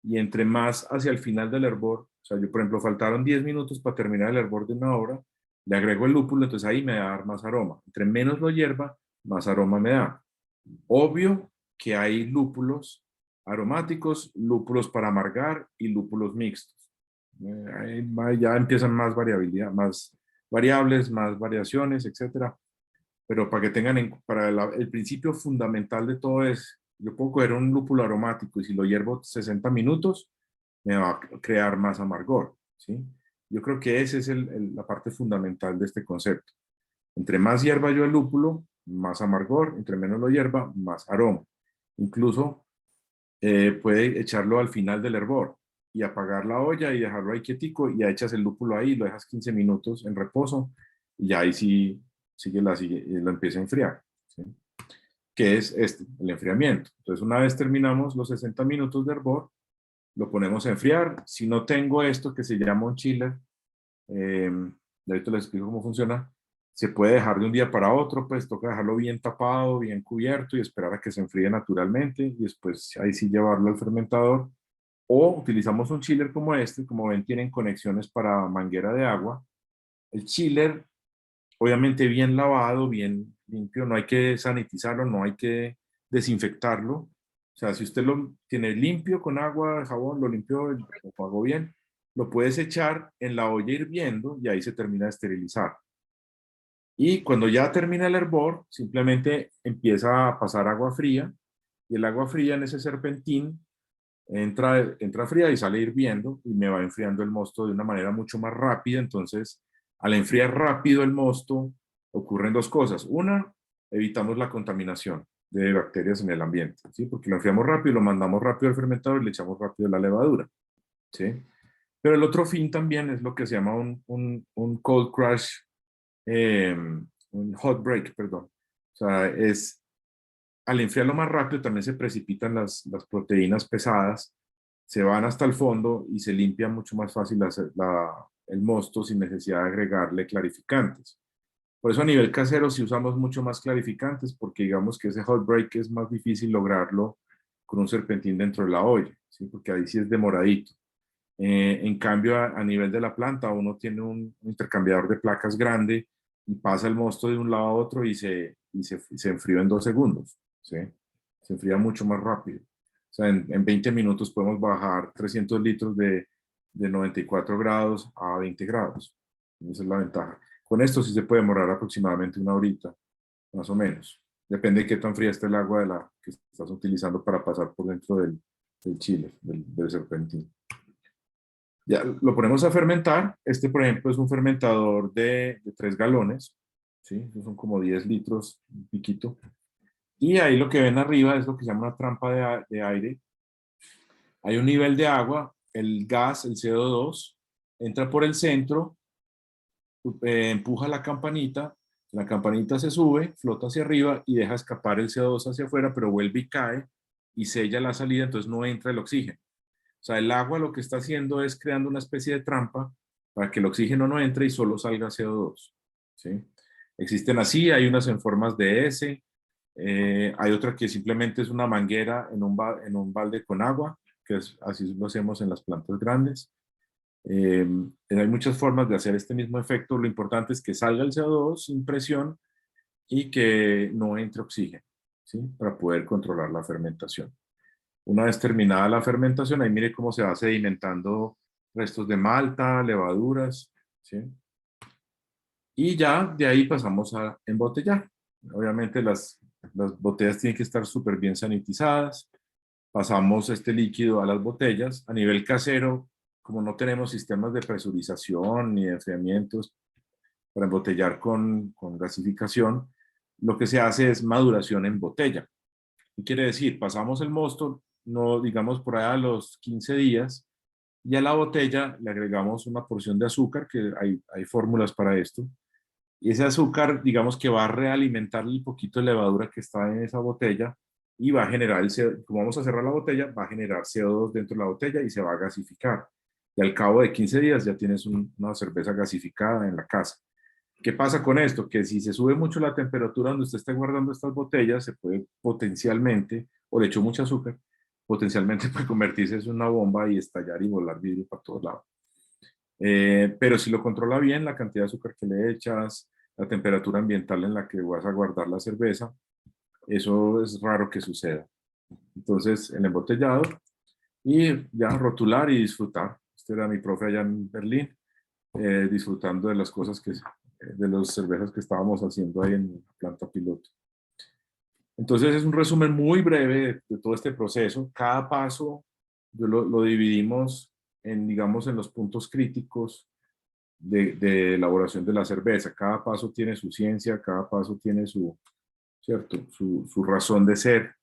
y entre más hacia el final del hervor, o sea, yo por ejemplo faltaron 10 minutos para terminar el hervor de una hora, le agrego el lúpulo, entonces ahí me va a dar más aroma. Entre menos lo hierva, más aroma me da. Obvio que hay lúpulos aromáticos, lúpulos para amargar y lúpulos mixtos. Ya empiezan más variabilidad, más variables, más variaciones, etcétera. Pero para que tengan, para el principio fundamental de todo es, yo puedo coger un lúpulo aromático y si lo hiervo 60 minutos, me va a crear más amargor, ¿sí? Yo creo que esa es la parte fundamental de este concepto. Entre más hierva yo el lúpulo, más amargor; entre menos lo hierva, más aroma. Incluso puede echarlo al final del hervor y apagar la olla y dejarlo ahí quietico, y ya echas el lúpulo ahí, lo dejas 15 minutos en reposo y ya ahí sí lo empieza a enfriar, ¿sí? Que es el enfriamiento. Entonces, una vez terminamos los 60 minutos de hervor, lo ponemos a enfriar. Si no tengo esto que se llama un chiller, ahorita les explico cómo funciona, se puede dejar de un día para otro, pues toca dejarlo bien tapado, bien cubierto y esperar a que se enfríe naturalmente, y después ahí sí llevarlo al fermentador. O utilizamos un chiller como este. Como ven, tienen conexiones para manguera de agua. El chiller, obviamente bien lavado, bien limpio, no hay que sanitizarlo, no hay que desinfectarlo. O sea, si usted lo tiene limpio con agua, jabón, lo limpió, lo pagó bien, lo puedes echar en la olla hirviendo y ahí se termina de esterilizar. Y cuando ya termina el hervor, simplemente empieza a pasar agua fría, y el agua fría en ese serpentín entra fría y sale hirviendo, y me va enfriando el mosto de una manera mucho más rápida. Entonces, al enfriar rápido el mosto, ocurren dos cosas. Una, evitamos la contaminación de bacterias en el ambiente, ¿sí? Porque lo enfriamos rápido, lo mandamos rápido al fermentador y le echamos rápido la levadura, ¿sí? Pero el otro fin también es lo que se llama un cold crash, un hot break, perdón. O sea, al enfriarlo más rápido también se precipitan las proteínas pesadas, se van hasta el fondo y se limpia mucho más fácil el mosto sin necesidad de agregarle clarificantes. Por eso a nivel casero sí usamos mucho más clarificantes, porque digamos que ese hot break es más difícil lograrlo con un serpentín dentro de la olla, ¿sí? Porque ahí sí es demoradito. En cambio, a nivel de la planta, uno tiene un intercambiador de placas grande y pasa el mosto de un lado a otro y se enfrió en 2 segundos, ¿sí? Se enfría mucho más rápido. O sea, en 20 minutos podemos bajar 300 litros de 94 grados a 20 grados. Esa es la ventaja. Con esto sí se puede demorar aproximadamente una horita, más o menos. Depende de qué tan fría esté el agua que estás utilizando para pasar por dentro del chile, del serpentín. Ya lo ponemos a fermentar. Este, por ejemplo, es un fermentador de 3 galones, ¿sí? Son como 10 litros, un piquito. Y ahí lo que ven arriba es lo que se llama una trampa de aire. Hay un nivel de agua, el gas, el CO2, entra por el centro, empuja la campanita se sube, flota hacia arriba y deja escapar el CO2 hacia afuera, pero vuelve y cae y sella la salida, entonces no entra el oxígeno. O sea, el agua lo que está haciendo es creando una especie de trampa para que el oxígeno no entre y solo salga CO2, ¿sí? Existen así, hay unas en formas de S, hay otra que simplemente es una manguera en un balde con agua, que así lo hacemos en las plantas grandes. Hay muchas formas de hacer este mismo efecto. Lo importante es que salga el CO2 sin presión y que no entre oxígeno, ¿sí? Para poder controlar la fermentación. Una vez terminada la fermentación, ahí mire cómo se va sedimentando restos de malta, levaduras, ¿sí? Y ya de ahí pasamos a embotellar. Obviamente las botellas tienen que estar súper bien sanitizadas. Pasamos este líquido a las botellas. A nivel casero, como no tenemos sistemas de presurización ni de enfriamientos para embotellar con gasificación, lo que se hace es maduración en botella. ¿Qué quiere decir? Pasamos el mosto, no digamos por allá a los 15 días, Y a la botella le agregamos una porción de azúcar, que hay fórmulas para esto. Y ese azúcar, digamos que va a realimentar el poquito de levadura que está en esa botella y va a generar, como vamos a cerrar la botella, va a generar CO2 dentro de la botella y se va a gasificar. Y al cabo de 15 días ya tienes una cerveza gasificada en la casa. ¿Qué pasa con esto? Que si se sube mucho la temperatura donde usted esté guardando estas botellas, se puede potencialmente, o le echó mucho azúcar, potencialmente puede convertirse en una bomba y estallar y volar vidrio para todos lados. Pero si lo controla bien, la cantidad de azúcar que le echas, la temperatura ambiental en la que vas a guardar la cerveza, eso es raro que suceda. Entonces, el embotellado y ya rotular y disfrutar. Este era mi profe allá en Berlín, disfrutando de las cosas de las cervezas que estábamos haciendo ahí en la planta piloto. Entonces, es un resumen muy breve de todo este proceso. Cada paso lo dividimos en, digamos, en los puntos críticos de elaboración de la cerveza. Cada paso tiene su ciencia, cada paso tiene ¿cierto? Su razón de ser,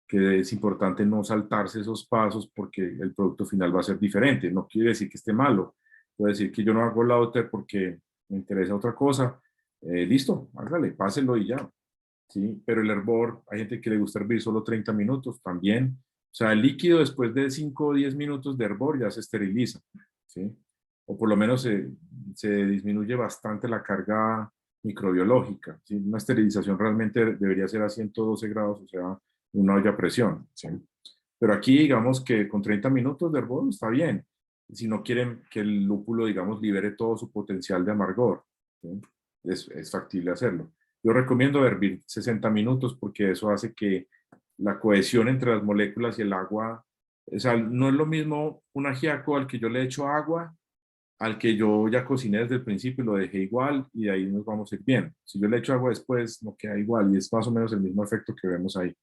que es importante no saltarse esos pasos porque el producto final va a ser diferente. No quiere decir que esté malo, puede decir que yo no hago la otra porque me interesa otra cosa. Listo, hágale, páselo y ya. ¿Sí? Pero el hervor, hay gente que le gusta hervir solo 30 minutos también. O sea, el líquido después de 5 o 10 minutos de hervor ya se esteriliza, ¿sí? O por lo menos se disminuye bastante la carga microbiológica, ¿sí? Una esterilización realmente debería ser a 112 grados, o sea, una olla a presión, ¿sí? Pero aquí digamos que con 30 minutos de hervor está bien, si no quieren que el lúpulo, digamos, libere todo su potencial de amargor, ¿sí? Es factible hacerlo. Yo recomiendo hervir 60 minutos porque eso hace que la cohesión entre las moléculas y el agua, o sea, no es lo mismo un ajiaco al que yo le echo agua, al que yo ya cociné desde el principio y lo dejé igual y de ahí nos vamos a ir bien. Si yo le echo agua después, no queda igual y es más o menos el mismo efecto que vemos ahí.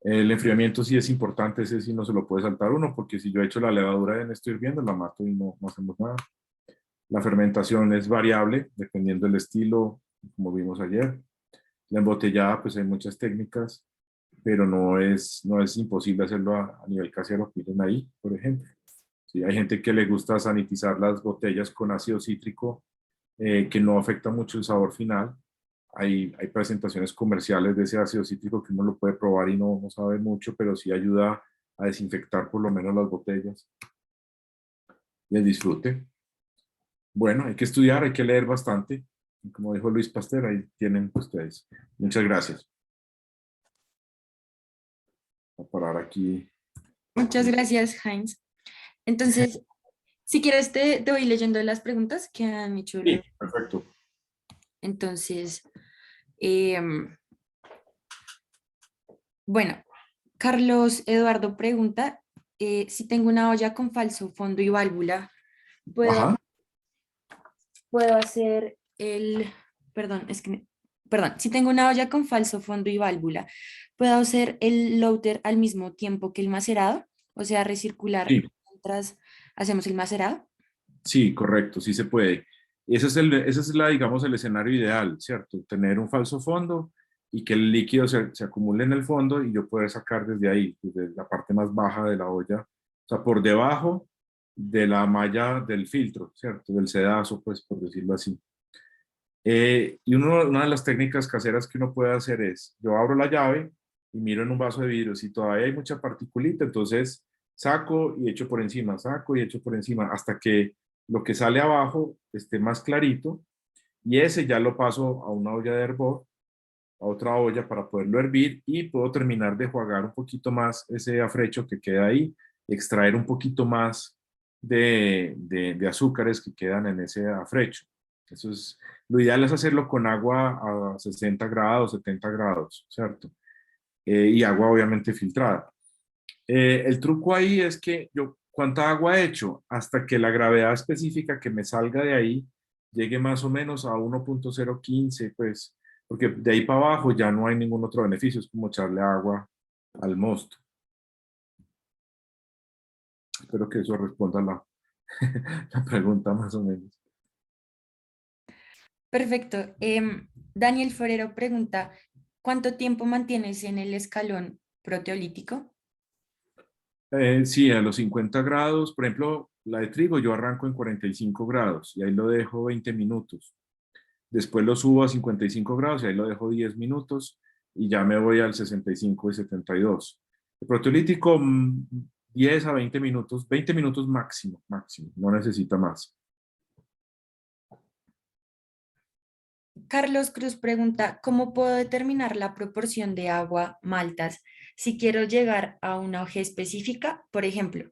El enfriamiento sí es importante, ese sí no se lo puede saltar uno, porque si yo echo la levadura en esto hirviendo, la mato y no hacemos nada. La fermentación es variable, dependiendo del estilo, como vimos ayer. La embotellada, pues hay muchas técnicas, pero no es imposible hacerlo a nivel casero. Miren ahí, por ejemplo. Sí, hay gente que le gusta sanitizar las botellas con ácido cítrico, que no afecta mucho el sabor final. Hay presentaciones comerciales de ese ácido cítrico que uno lo puede probar y no sabe mucho, pero sí ayuda a desinfectar por lo menos las botellas y el disfrute. Bueno, hay que estudiar, hay que leer bastante. Y como dijo Luis Pasteur, ahí tienen ustedes. Muchas gracias. Voy a parar aquí. Muchas gracias, Heinz. Entonces, si quieres, te voy leyendo las preguntas que han hecho Sí, perfecto. Entonces, em, bueno, Carlos Eduardo pregunta si tengo una olla con falso fondo y válvula, ¿puedo, Ajá. puedo hacer perdón, perdón, si tengo una olla con falso fondo y válvula, ¿puedo hacer el lauter al mismo tiempo que el macerado? O sea, recircular Sí, mientras hacemos el macerado. sí, correcto, sí se puede. Ese es digamos, el escenario ideal, ¿cierto? Tener un falso fondo y que el líquido se acumule en el fondo y yo poder sacar desde ahí, desde la parte más baja de la olla, o sea, por debajo de la malla del filtro, ¿cierto? Del sedazo, pues, por decirlo así. Y una de las técnicas caseras que uno puede hacer es, yo abro la llave y miro en un vaso de vidrio, si todavía hay mucha particulita, entonces saco y echo por encima, saco y echo por encima, hasta que lo que sale abajo esté más clarito, y ese ya lo paso a una olla de hervor, a otra olla para poderlo hervir, y puedo terminar de jugar un poquito más ese afrecho que queda ahí, extraer un poquito más de azúcares que quedan en ese afrecho. Eso es, lo ideal es hacerlo con agua a 60 grados, 70 grados, ¿cierto? Y agua obviamente filtrada. El truco ahí es que yo, ¿cuánta agua he hecho? Hasta que la gravedad específica que me salga de ahí llegue más o menos a 1.015, pues, porque de ahí para abajo ya no hay ningún otro beneficio, es como echarle agua al mosto. Espero que eso responda la pregunta más o menos. Perfecto. Daniel Forero pregunta, ¿cuánto tiempo mantienes en el escalón proteolítico? Sí, a los 50 grados, por ejemplo, la de trigo yo arranco en 45 grados y ahí lo dejo 20 minutos. Después lo subo a 55 grados y ahí lo dejo 10 minutos y ya me voy al 65 y 72. El proteolítico, 10 a 20 minutos máximo, máximo, no necesita más. Carlos Cruz pregunta, ¿cómo puedo determinar la proporción de agua maltas si quiero llegar a una OG específica? Por ejemplo,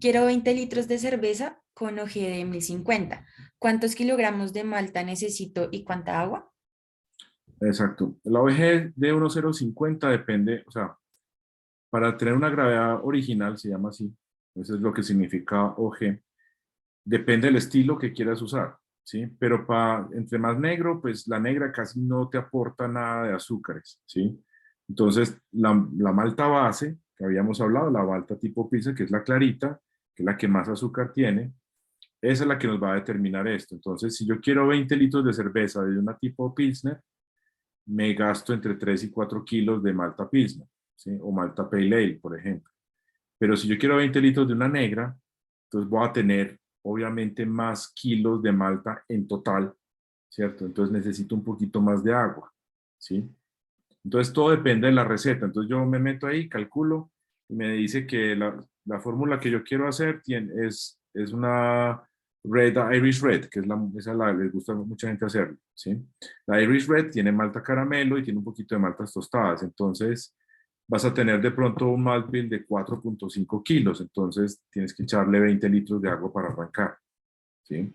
quiero 20 litros de cerveza con OG de 1050. ¿Cuántos kilogramos de malta necesito y cuánta agua? Exacto. La OEG de 1,050 depende, o sea, para tener una gravedad original, se llama así, eso es lo que significa OG, depende del estilo que quieras usar, ¿sí? Pero entre más negro, pues la negra casi no te aporta nada de azúcares, ¿sí? Entonces, la malta base, que habíamos hablado, la malta tipo pizza, que es la clarita, que es la que más azúcar tiene, esa es la que nos va a determinar esto. Entonces, si yo quiero 20 litros de cerveza de una tipo Pilsner, me gasto entre 3 y 4 kilos de malta Pilsner, ¿sí? O malta Pale Ale, por ejemplo. Pero si yo quiero 20 litros de una negra, entonces voy a tener obviamente más kilos de malta en total, ¿cierto? Entonces necesito un poquito más de agua, ¿sí? Entonces todo depende de la receta. Entonces yo me meto ahí, calculo y me dice que la fórmula que yo quiero hacer es una Red Irish Red, que es esa les gusta a mucha gente hacerlo, ¿sí? La Irish Red tiene malta caramelo y tiene un poquito de maltas tostadas. Entonces vas a tener de pronto un malt bill de 4,5 kilos. Entonces tienes que echarle 20 litros de agua para arrancar, ¿sí?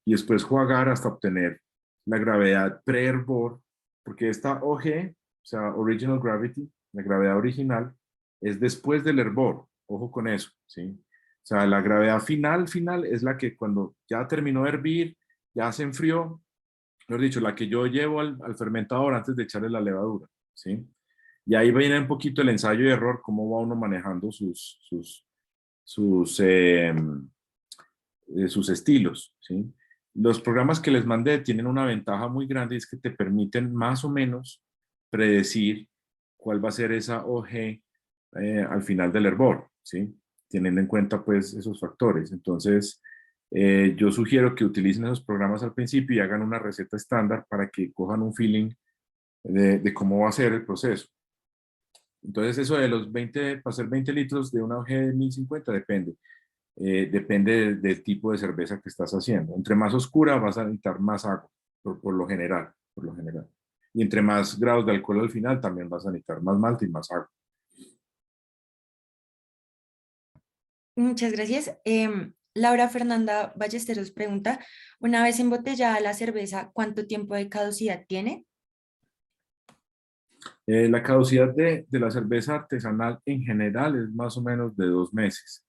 Y después jugar hasta obtener la gravedad pre-hervor, porque esta OG, o sea, Original Gravity, la gravedad original, es después del hervor. Ojo con eso, ¿sí? O sea, la gravedad final es la que cuando ya terminó de hervir, ya se enfrió, mejor dicho, la que yo llevo al fermentador antes de echarle la levadura, ¿sí? Y ahí viene un poquito el ensayo y error, cómo va uno manejando sus, sus estilos, ¿sí? Los programas que les mandé tienen una ventaja muy grande y es que te permiten más o menos predecir cuál va a ser esa OG al final del hervor, ¿sí? Teniendo en cuenta pues esos factores. Entonces, yo sugiero que utilicen esos programas al principio y hagan una receta estándar para que cojan un feeling de cómo va a ser el proceso. Entonces, eso de los 20, para hacer 20 litros de una OG de 1050 depende. Depende del tipo de cerveza que estás haciendo. Entre más oscura vas a necesitar más agua, por lo general, por lo general. Y entre más grados de alcohol al final también vas a necesitar más malta y más agua. Muchas gracias. Laura Fernanda Ballesteros pregunta, una vez embotellada la cerveza, ¿cuánto tiempo de caducidad tiene? La caducidad de la cerveza artesanal en general es más o menos de 2 meses.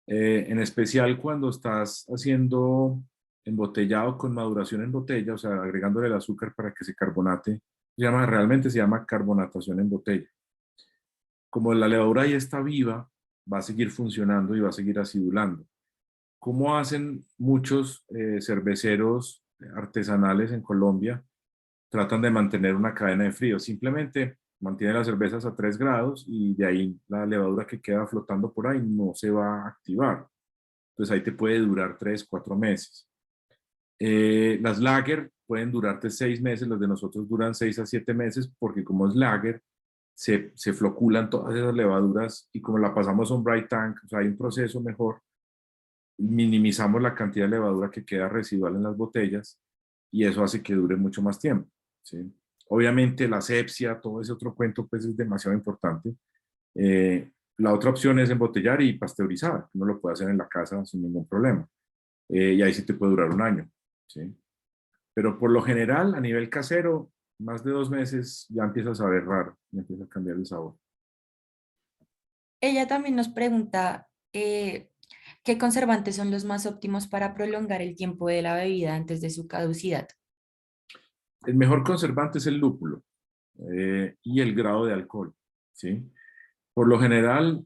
En especial cuando estás haciendo embotellado con maduración en botella, o sea, agregándole el azúcar para que se carbonate, realmente se llama carbonatación en botella. Como la levadura ya está viva, va a seguir funcionando y va a seguir acidulando. ¿Cómo hacen muchos cerveceros artesanales en Colombia? Tratan de mantener una cadena de frío. Simplemente mantienen las cervezas a 3 grados y de ahí la levadura que queda flotando por ahí no se va a activar. Entonces ahí te puede durar 3, 4 meses. Las lager pueden durarte 6 meses, las de nosotros duran 6 a 7 meses porque como es lager, se floculan todas esas levaduras y como la pasamos a un bright tank, o sea, hay un proceso mejor, minimizamos la cantidad de levadura que queda residual en las botellas y eso hace que dure mucho más tiempo, ¿sí? Obviamente la asepsia, todo ese otro cuento, pues es demasiado importante. La otra opción es embotellar y pasteurizar. Uno lo puede hacer en la casa sin ningún problema. Y ahí sí te puede durar un año, ¿sí? Pero por lo general, a nivel casero, más de 2 meses ya empieza a saber raro, ya empieza a cambiar el sabor. Ella también nos pregunta, ¿qué conservantes son los más óptimos para prolongar el tiempo de la bebida antes de su caducidad? El mejor conservante es el lúpulo y el grado de alcohol, ¿sí? Por lo general,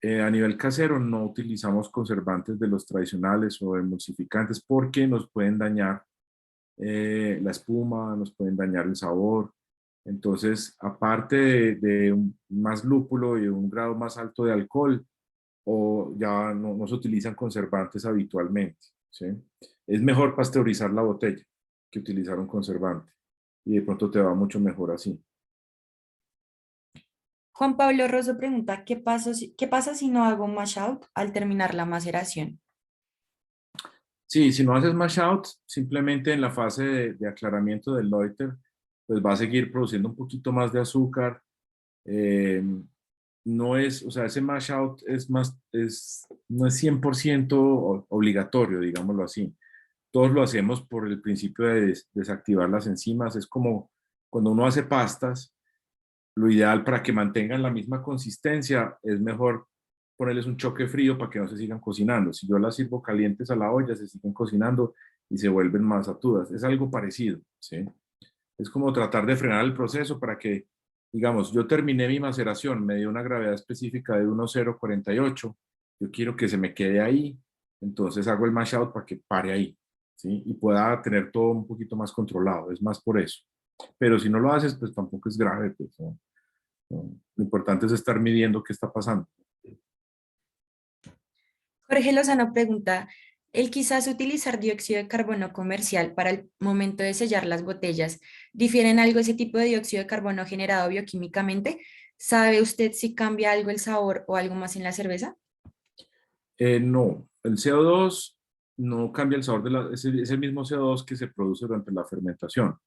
a nivel casero no utilizamos conservantes de los tradicionales o emulsificantes porque nos pueden dañar la espuma, nos pueden dañar el sabor. Entonces, aparte de un más lúpulo y un grado más alto de alcohol, o ya no se utilizan conservantes habitualmente, ¿sí? Es mejor pasteurizar la botella que utilizar un conservante y de pronto te va mucho mejor así. Juan Pablo Rosso pregunta, ¿qué pasa si no hago mash out al terminar la maceración? Sí, si no haces mash out, simplemente en la fase de aclaramiento del loiter, pues va a seguir produciendo un poquito más de azúcar. eh, no es, o sea, ese mash out es más, no es 100% obligatorio, digámoslo así. Todos lo hacemos por el principio de desactivar las enzimas. Es como cuando uno hace pastas, lo ideal para que mantengan la misma consistencia es mejor ponerles un choque frío para que no se sigan cocinando. Si yo las sirvo calientes a la olla, se siguen cocinando y se vuelven más atudas. Es algo parecido, ¿sí? Es como tratar de frenar el proceso para que, digamos, yo terminé mi maceración, me dio una gravedad específica de 1,048, yo quiero que se me quede ahí, entonces hago el mash out para que pare ahí, ¿sí? Y pueda tener todo un poquito más controlado, es más por eso. Pero si no lo haces, pues tampoco es grave, pues, ¿no? Lo importante es estar midiendo qué está pasando. Jorge Lozano pregunta, ¿el quizás utilizar dióxido de carbono comercial para el momento de sellar las botellas difiere en algo ese tipo de dióxido de carbono generado bioquímicamente? ¿Sabe usted si cambia algo el sabor o algo más en la cerveza? No, el CO2 no cambia el sabor es el mismo CO2 que se produce durante la fermentación.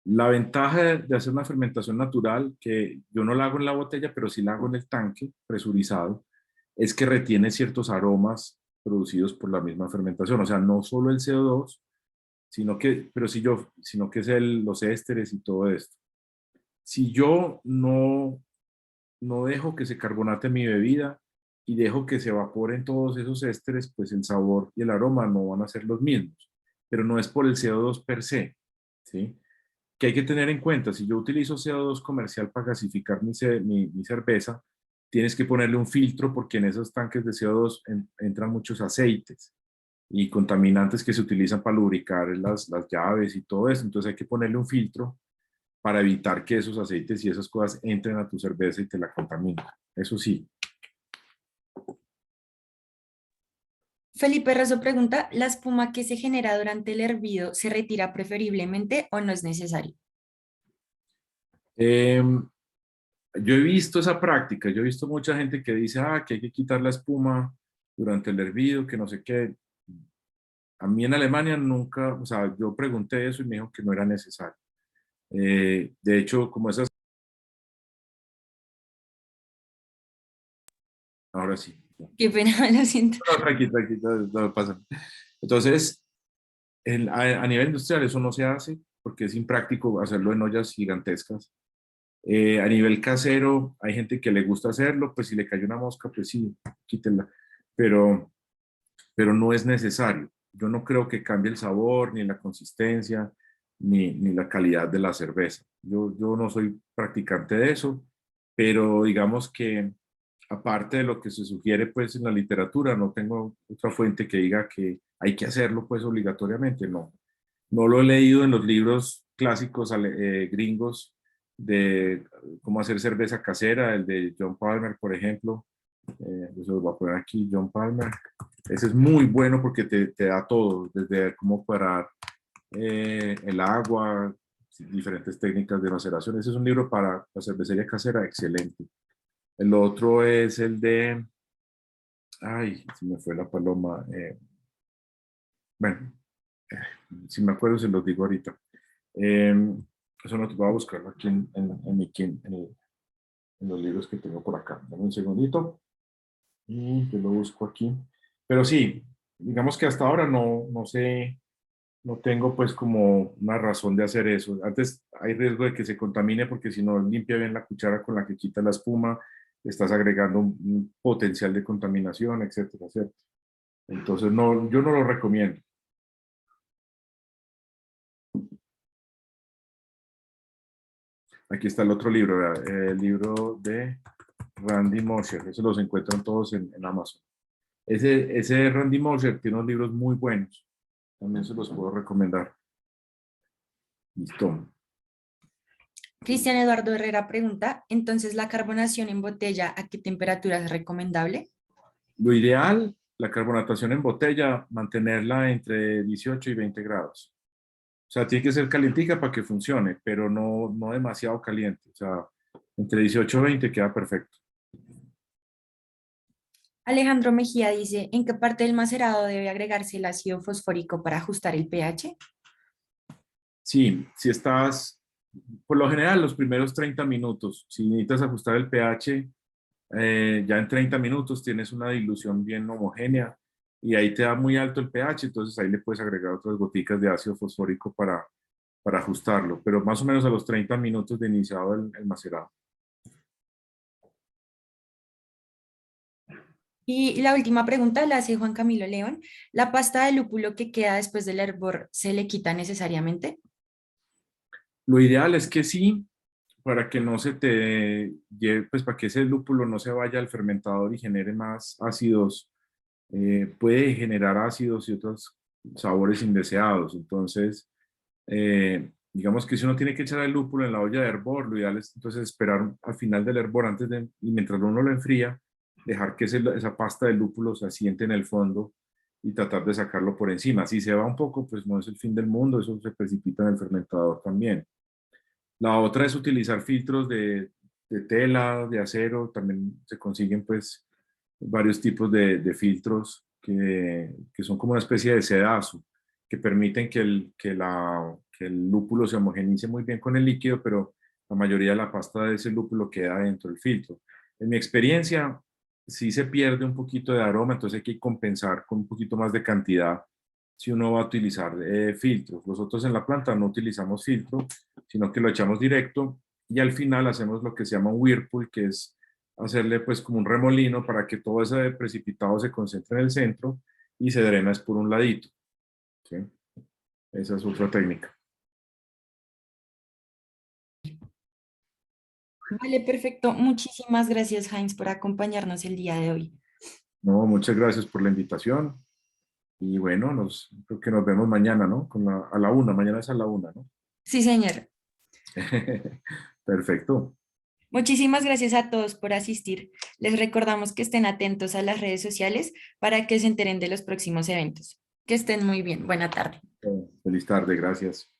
La ventaja de hacer una fermentación natural, que yo no la hago en la botella, pero sí la hago en el tanque presurizado, es que retiene ciertos aromas producidos por la misma fermentación. O sea, no solo el CO2, sino que es los ésteres y todo esto. Si yo no dejo que se carbonate mi bebida y dejo que se evaporen todos esos ésteres, pues el sabor y el aroma no van a ser los mismos. Pero no es por el CO2 per se, ¿sí? Que hay que tener en cuenta, si yo utilizo CO2 comercial para gasificar mi cerveza, tienes que ponerle un filtro porque en esos tanques de CO2 entran muchos aceites y contaminantes que se utilizan para lubricar las llaves y todo eso. Entonces hay que ponerle un filtro para evitar que esos aceites y esas cosas entren a tu cerveza y te la contaminen. Eso sí. Felipe Razo pregunta, ¿la espuma que se genera durante el hervido se retira preferiblemente o no es necesario? Eh, yo he visto esa práctica, yo he visto mucha gente que dice, que hay que quitar la espuma durante el hervido, que no sé qué. A mí en Alemania nunca, o sea, yo pregunté eso y me dijo que no era necesario. De hecho, como esas, ahora sí. No, Qué pena, lo siento. tranquilo, no pasa. Entonces, a nivel industrial eso no se hace porque es impráctico hacerlo en ollas gigantescas. A nivel casero, hay gente que le gusta hacerlo, pues si le cayó una mosca, pues sí, quítenla. Pero, pero no es necesario. Yo no creo que cambie el sabor, ni la consistencia, ni la calidad de la cerveza. Yo no soy practicante de eso, pero digamos que aparte de lo que se sugiere pues en la literatura, no tengo otra fuente que diga que hay que hacerlo pues obligatoriamente, no. No lo he leído en los libros clásicos gringos de cómo hacer cerveza casera, el de John Palmer, por ejemplo. Yo se lo voy a poner aquí, John Palmer. Ese es muy bueno porque te da todo, desde cómo parar el agua, diferentes técnicas de maceración. Ese es un libro para la cervecería casera, excelente. El otro es el de, ay, se me fue la paloma. Bueno, eh, si me acuerdo se los digo ahorita. Eh, eso no te voy a buscarlo aquí en los libros que tengo por acá. Dame un segundito y te lo busco aquí. Pero sí, digamos que hasta ahora no sé, no tengo pues como una razón de hacer eso. Antes hay riesgo de que se contamine porque si no limpia bien la cuchara con la que quita la espuma, estás agregando un potencial de contaminación, etcétera, ¿cierto? Entonces no, yo no lo recomiendo. Aquí está el otro libro, el libro de Randy Mosher, eso los encuentran todos en Amazon. Ese Randy Mosher tiene unos libros muy buenos, también se los puedo recomendar. Listo. Cristian Eduardo Herrera pregunta, entonces, ¿la carbonación en botella a qué temperatura es recomendable? Lo ideal, la carbonatación en botella, mantenerla entre 18 y 20 grados. O sea, tiene que ser calientica para que funcione, pero no demasiado caliente. O sea, entre 18 y 20 queda perfecto. Alejandro Mejía dice, ¿en qué parte del macerado debe agregarse el ácido fosfórico para ajustar el pH? Sí, si estás, por lo general, los primeros 30 minutos, si necesitas ajustar el pH, ya en 30 minutos tienes una dilución bien homogénea y ahí te da muy alto el pH, entonces ahí le puedes agregar otras goticas de ácido fosfórico para ajustarlo, pero más o menos a los 30 minutos de iniciado el macerado. Y la última pregunta la hace Juan Camilo León. ¿La pasta de lúpulo que queda después del hervor se le quita necesariamente? Lo ideal es que sí, para que no se te lleve, pues para que ese lúpulo no se vaya al fermentador y genere más ácidos, puede generar ácidos y otros sabores indeseados. Entonces, digamos que si uno tiene que echar el lúpulo en la olla de hervor, lo ideal es entonces esperar al final del hervor antes de, y mientras uno lo enfría, dejar que esa pasta de lúpulo se asiente en el fondo y tratar de sacarlo por encima. Si se va un poco, pues no es el fin del mundo, eso se precipita en el fermentador también. La otra es utilizar filtros de tela, de acero, también se consiguen pues varios tipos de filtros que son como una especie de sedazo, que permiten que el lúpulo se homogenice muy bien con el líquido, pero la mayoría de la pasta de ese lúpulo queda dentro del filtro. En mi experiencia, sí se pierde un poquito de aroma, entonces hay que compensar con un poquito más de cantidad si uno va a utilizar filtros. Nosotros en la planta no utilizamos filtro, sino que lo echamos directo y al final hacemos lo que se llama un whirlpool, que es hacerle pues como un remolino para que todo ese precipitado se concentre en el centro y se drena es por un ladito. ¿Sí? Esa es otra técnica. Vale, perfecto. Muchísimas gracias, Heinz, por acompañarnos el día de hoy. No, muchas gracias por la invitación y bueno, creo que nos vemos mañana, ¿no? A la una, mañana es a la una, ¿no? Sí, señor. Perfecto. Muchísimas gracias a todos por asistir. Les recordamos que estén atentos a las redes sociales para que se enteren de los próximos eventos. Que estén muy bien. Buena tarde. Feliz tarde, gracias.